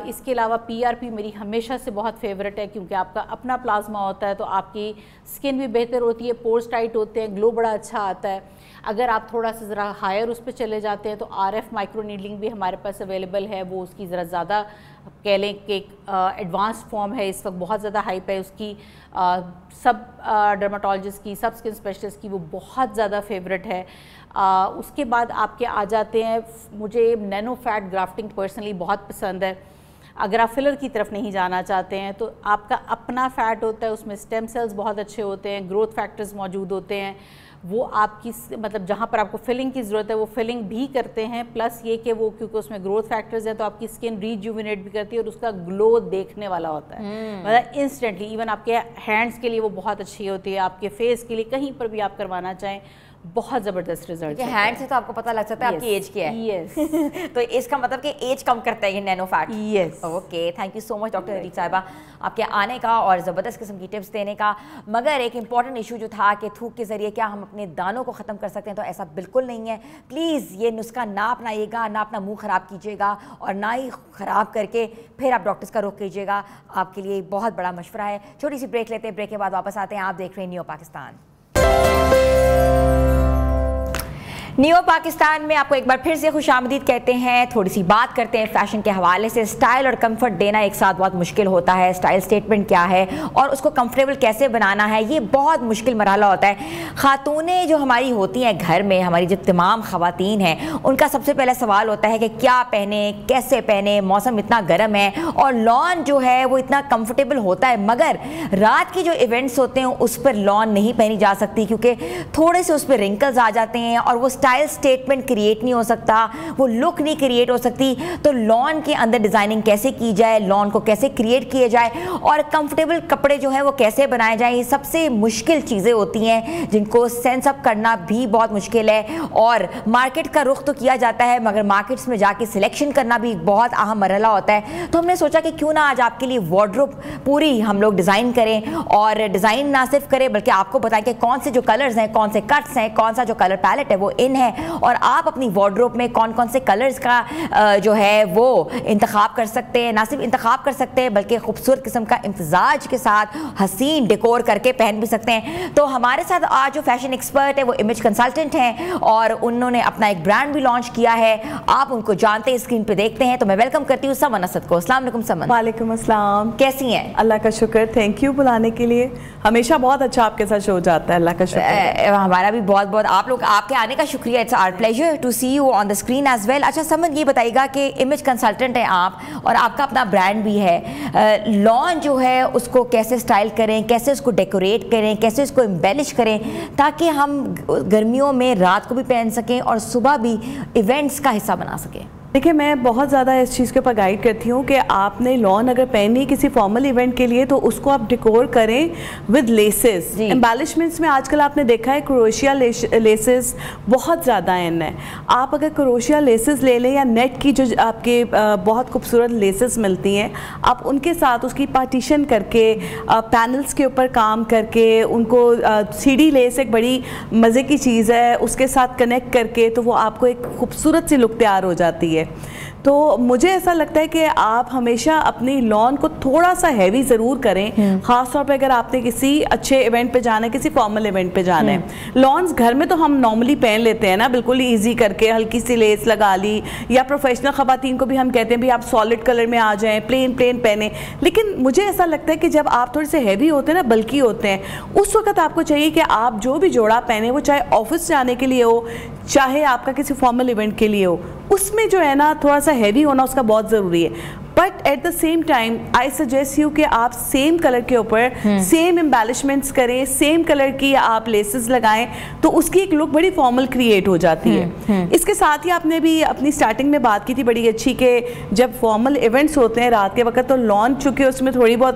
اس کے علاوہ PRP میری ہمیشہ سے بہت فیوریٹ ہے, کیونکہ آپ کا اپنا پلازما ہوتا ہے تو آپ کی اسکن بھی بہتر ہوتی ہے, پورز ٹائٹ ہوتے ہیں, گلو بڑا اچھا آتا ہے. اگر آپ تھوڑا سا ذرا ہائر اس پہ چلے جاتے ہیں تو RF مائکرو نیڈلنگ بھی ہمارے پاس اویلیبل ہے. وہ اس کی ذرا زیادہ کہہ لیں کہ ایڈوانس فارم ہے, اس وقت بہت زیادہ ہائپ ہے اس کی. سب ڈرماٹولوجسٹ کی, سب اسکن اسپیشلسٹ کی وہ بہت زیادہ فیوریٹ ہے. اس کے بعد آپ کے آ جاتے ہیں, مجھے نینو فیٹ گرافٹنگ پرسنلی بہت پسند ہے. اگر آپ فلر کی طرف نہیں جانا چاہتے ہیں تو آپ کا اپنا فیٹ ہوتا ہے, اس میں اسٹیم سیلز بہت اچھے ہوتے ہیں, گروتھ فیکٹرز موجود ہوتے ہیں, وہ آپ کی مطلب جہاں پر آپ کو فلنگ کی ضرورت ہے وہ فلنگ بھی کرتے ہیں. پلس یہ کہ وہ کیونکہ اس میں گروتھ فیکٹرز ہیں تو آپ کی اسکن ریجوینیٹ بھی کرتی ہے اور اس کا گلو دیکھنے والا ہوتا ہے, مطلب انسٹنٹلی. ایون آپ کے ہینڈس کے لیے وہ بہت اچھی ہوتی ہے, آپ کے فیس کے لیے کہیں پر بھی آپ کروانا چاہیں بہت زبردست ریزلٹ. ہینڈ سے تو آپ کو پتہ لگ سکتا ہے آپ کی ایج کیا ہے. یس تو اس کا مطلب کہ ایج کم کرتا ہے یہ nano fat. Yes okay, thank you so much doctor Arif صاحبہ آپ کے آنے کا اور زبردست قسم کی ٹپس دینے کا. مگر ایک امپورٹنٹ ایشو جو تھا کہ تھوک کے ذریعے کیا ہم اپنے دانوں کو ختم کر سکتے ہیں, تو ایسا بالکل نہیں ہے. پلیز یہ نسخہ نہ اپنائیے گا, نہ اپنا منہ خراب کیجیے گا اور نہ ہی خراب کر کے پھر آپ ڈاکٹرز کا رخ کیجیے گا. آپ کے لیے بہت بڑا مشورہ ہے. چھوٹی سی بریک لیتے ہیں, بریک کے بعد واپس آتے ہیں. آپ دیکھ رہے ہیں نیو پاکستان. نیو پاکستان میں آپ کو ایک بار پھر سے خوش آمدید کہتے ہیں. تھوڑی سی بات کرتے ہیں فیشن کے حوالے سے. اسٹائل اور کمفرٹ دینا ایک ساتھ بہت مشکل ہوتا ہے. اسٹائل سٹیٹمنٹ کیا ہے اور اس کو کمفرٹیبل کیسے بنانا ہے, یہ بہت مشکل مرحلہ ہوتا ہے. خاتونیں جو ہماری ہوتی ہیں گھر میں, ہماری جو تمام خواتین ہیں, ان کا سب سے پہلا سوال ہوتا ہے کہ کیا پہنیں, کیسے پہنیں. موسم اتنا گرم ہے اور لان جو ہے وہ اتنا کمفرٹیبل ہوتا ہے, مگر رات کے جو ایونٹس ہوتے ہیں اس پر لان نہیں پہنی جا سکتی کیونکہ تھوڑے سے اس پہ رنکلز آ جاتے ہیں اور وہ اسٹائل سٹیٹمنٹ کریٹ نہیں ہو سکتا, وہ لک نہیں کریٹ ہو سکتی. تو لان کے اندر ڈیزائننگ کیسے کی جائے, لان کو کیسے کریٹ کیا جائے اور کمفرٹیبل کپڑے جو ہیں وہ کیسے بنائے جائیں, یہ سب سے مشکل چیزیں ہوتی ہیں جن کو سینس اپ کرنا بھی بہت مشکل ہے. اور مارکیٹ کا رخ تو کیا جاتا ہے مگر مارکیٹس میں جا کے سلیکشن کرنا بھی بہت اہم مرحلہ ہوتا ہے. تو ہم نے سوچا کہ کیوں نہ آج آپ کے لیے وارڈروب پوری ہم لوگ ڈیزائن کریں, اور ڈیزائن نہ صرف کریں بلکہ آپ کو بتائیں کہ کون سے جو کلرز ہیں, کون سے کٹس ہیں, کون سا جو کلر پیلٹ ہے وہ ان ہے, اور آپ اپنی وارڈروب میں کون کون سے کلرز کا جو ہے وہ انتخاب کر سکتے ہیں. نہ صرف انتخاب کر سکتے ہیں بلکہ خوبصورت قسم کا امتزاج کے ساتھ حسین ڈیکور کر کے پہن بھی سکتے ہیں. تو ہمارے ساتھ آج جو فیشن ایکسپرٹ ہے وہ امیج کنسلٹنٹ ہیں اور انہوں نے اپنا ایک برانڈ بھی لانچ کیا ہے. آپ ان کو جانتے ہیں, اسکرین پہ دیکھتے ہیں. تو میں ویلکم کرتی ہوں سمن اسد کو. السلام علیکم سمن. وعلیکم السلام. کیسی ہیں؟ اللہ کا شکر, تھینک یو بلانے کے لیے. ہمیشہ بہت اچھا آپ کے ساتھ شو جاتا ہے, اللہ کا شکر. ہمارا بھی بہت بہت آپ کے آنے کا شکریہ. It's our pleasure to see you on the screen as well. اچھا سمن, یہ بتائیے گا کہ امیج کنسلٹنٹ ہیں آپ اور آپ کا اپنا برانڈ بھی ہے. لان جو ہے اس کو کیسے اسٹائل کریں, کیسے اس کو ڈیکوریٹ کریں, کیسے اس کو امبیلش کریں تاکہ ہم گرمیوں میں رات کو بھی پہن سکیں اور صبح بھی ایونٹس کا حصہ بنا سکیں؟ دیکھیں, میں بہت زیادہ اس چیز کے اوپر گائیڈ کرتی ہوں کہ آپ نے لان اگر پہنی کسی فارمل ایونٹ کے لیے تو اس کو آپ ڈیکور کریں ود لیسز. امبیلشمنٹس میں آج کل آپ نے دیکھا ہے کروشیا لیسز بہت زیادہ ان ہے. آپ اگر کروشیا لیسز لے لیں یا نیٹ کی جو آپ کے بہت خوبصورت لیسز ملتی ہیں, آپ ان کے ساتھ اس کی پارٹیشن کر کے پینلز کے اوپر کام کر کے ان کو سی ڈی لیس ایک بڑی مزے کی چیز ہے, اس کے ساتھ کنیکٹ کر کے تو وہ آپ کو ایک خوبصورت سی لک تیار ہو جاتی ہے. تو مجھے ایسا لگتا ہے کہ آپ ہمیشہ اپنی لان کو تھوڑا سا ہیوی ضرور کریں, خاص طور پہ اگر آپ نے کسی اچھے ایونٹ پہ جانا ہے, کسی فارمل ایونٹ پہ جانا ہے. لانس گھر میں تو ہم نارملی پہن لیتے ہیں نا, بالکل ایزی کر کے ہلکی سی لیس لگا لی, یا پروفیشنل خواتین کو بھی ہم کہتے ہیں بھی آپ سالڈ کلر میں آ جائیں, پلین پہنیں. لیکن مجھے ایسا لگتا ہے کہ جب آپ تھوڑے سے ہیوی ہوتے ہیں نا, بلکی ہوتے ہیں, اس وقت آپ کو چاہیے کہ آپ جو بھی جوڑا پہنے وہ چاہے آفس جانے کے لیے ہو چاہے آپ کا کسی فارمل ایونٹ کے لیے ہو, اس میں جو ہے نا تھوڑا سا ہیوی ہونا اس کا بہت ضروری ہے. But at the same time I suggest you کہ آپ سیم کلر کے اوپر سیم امبیلشمنٹس کریں, سیم کلر کی آپ لیسز لگائیں, تو اس کی ایک لک بڑی فارمل کریٹ ہو جاتی ہے. اس کے ساتھ ہی آپ نے بھی اپنی سٹارٹنگ میں بات کی تھی بڑی اچھی کہ جب فارمل ایونٹس ہوتے ہیں رات کے وقت تو لان چونکہ اس میں تھوڑی بہت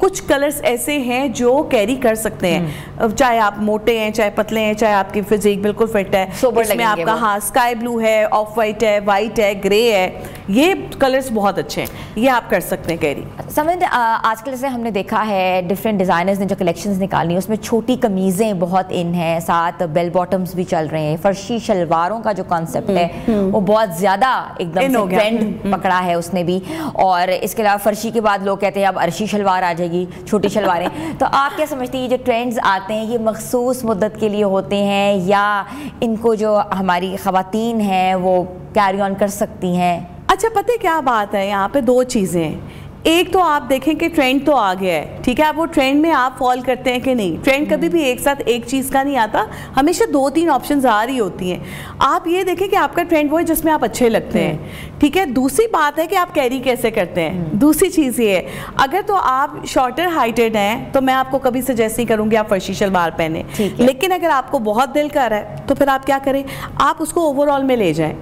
کچھ کلرز ایسے ہیں جو کیری کر سکتے ہیں، چاہے آپ موٹے ہیں، چاہے پتلے ہیں، چاہے آپ کی فزیک بالکل فٹ ہے، اس میں آپ کا ہاں اسکائی بلو ہے، آف وائٹ ہے، وائٹ ہے، گرے ہے، یہ کلرز بہت اچھے ہیں، یہ آپ کر سکتے ہیں کیری. سمند آج کل سے ہم نے دیکھا ہے ڈفرینٹ ڈیزائنرز نے جو کلیکشنز نکالنی اس میں چھوٹی قمیضیں بہت ان ہیں، ساتھ بیل باٹمز بھی چل رہے ہیں، فرشی شلواروں کا جو کانسیپٹ ہے وہ بہت زیادہ ایک دم سے ٹرینڈ پکڑا ہے اس نے بھی، اور اس کے علاوہ فرشی کے بعد لوگ کہتے ہیں اب عرشی شلوار آ جائے گی، چھوٹی شلواریں. تو آپ کیا سمجھتی ہیں یہ جو ٹرینڈز آتے ہیں یہ مخصوص مدت کے لیے ہوتے ہیں یا ان کو جو ہماری خواتین ہیں وہ کیری آن کر سکتی ہیں؟ اچھا پتہ کیا بات ہے، یہاں پہ دو چیزیں ہیں. ایک تو آپ دیکھیں کہ ٹرینڈ تو آ گیا ہے، ٹھیک ہے، آپ وہ ٹرینڈ میں آپ فال کرتے ہیں کہ نہیں. ٹرینڈ کبھی بھی ایک ساتھ ایک چیز کا نہیں آتا، ہمیشہ 2-3 آپشنز آ رہی ہوتی ہیں. آپ یہ دیکھیں کہ آپ کا ٹرینڈ وہ ہے جس میں آپ اچھے لگتے ہیں، ٹھیک ہے. دوسری بات ہے کہ آپ کیری کیسے کرتے ہیں. دوسری چیز یہ ہے اگر تو آپ شارٹر ہائٹڈ ہیں تو میں آپ کو کبھی سجیسٹ نہیں کروں گی آپ فرشی شلوار پہنیں، لیکن اگر آپ کو بہت دل کر رہا ہے تو پھر آپ کیا کریں، آپ اس کو اوور آل میں لے جائیں.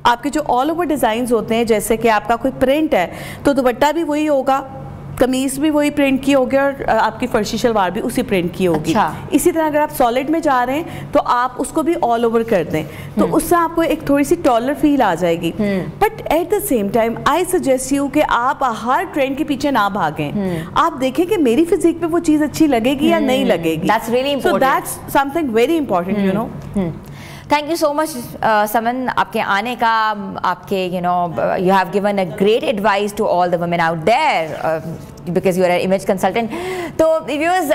آپ کے جو آل اوور ڈیزائنز ہوتے ہیں، جیسے کہ آپ کا کوئی پرنٹ ہے تو دوپٹہ بھی وہی ہوگا، قمیص بھی وہی پرنٹ کی ہوگی، اور آپ کی فرشی شلوار بھی اسی پرنٹ کی ہوگی. اسی طرح اگر آپ سالڈ میں جا رہے ہیں تو آپ اس کو بھی آل اوور کر دیں، تو اس سے آپ کو ایک تھوڑی سی ٹالر فیل آ جائے گی. But at the same time I suggest you کہ آپ ہر ٹرینڈ کے پیچھے نہ بھاگیں. آپ دیکھیں کہ میری فزیک پہ وہ چیز اچھی لگے گی یا نہیں لگے گی. So that's something very important, you know. Thank you so much Saman آپ کے آنے کا، آپ کے you have given a great advice to all the women out there because you are an image consultant. تو ویورز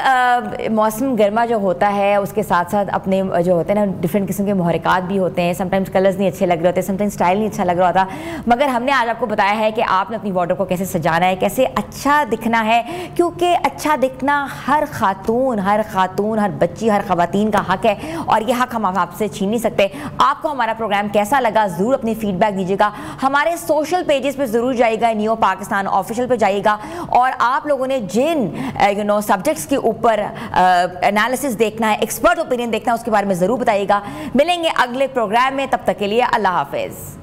موسم گرما جو ہوتا ہے اس کے ساتھ ساتھ اپنے جو ہوتے ہیں نا ڈفرینٹ قسم کے محرکات بھی ہوتے ہیں. سم ٹائمز کلرز نہیں اچھے لگ رہے ہوتے، سم ٹائمز اسٹائل نہیں اچھا لگ رہا ہوتا، مگر ہم نے آج آپ کو بتایا ہے کہ آپ نے اپنی وارڈروب کو کیسے سجانا ہے، کیسے اچھا دکھنا ہے، کیونکہ اچھا دکھنا ہر خاتون، ہر بچی، ہر خواتین کا حق ہے، اور یہ حق ہم آپ سے چھین نہیں سکتے. آپ کو ہمارا پروگرام کیسا لگا ضرور اپنی فیڈ بیک دیجیے گا. ہمارے سوشل پیجز پہ ضرور جائے گا، نیو پاکستان آفیشیل پہ جائے گا، اور آپ لوگوں نے جن سبجیکٹس کے اوپر انالیسس دیکھنا ہے، ایکسپرٹ اوپینین دیکھنا ہے، اس کے بارے میں ضرور بتائیے گا. ملیں گے اگلے پروگرام میں، تب تک کے لیے اللہ حافظ.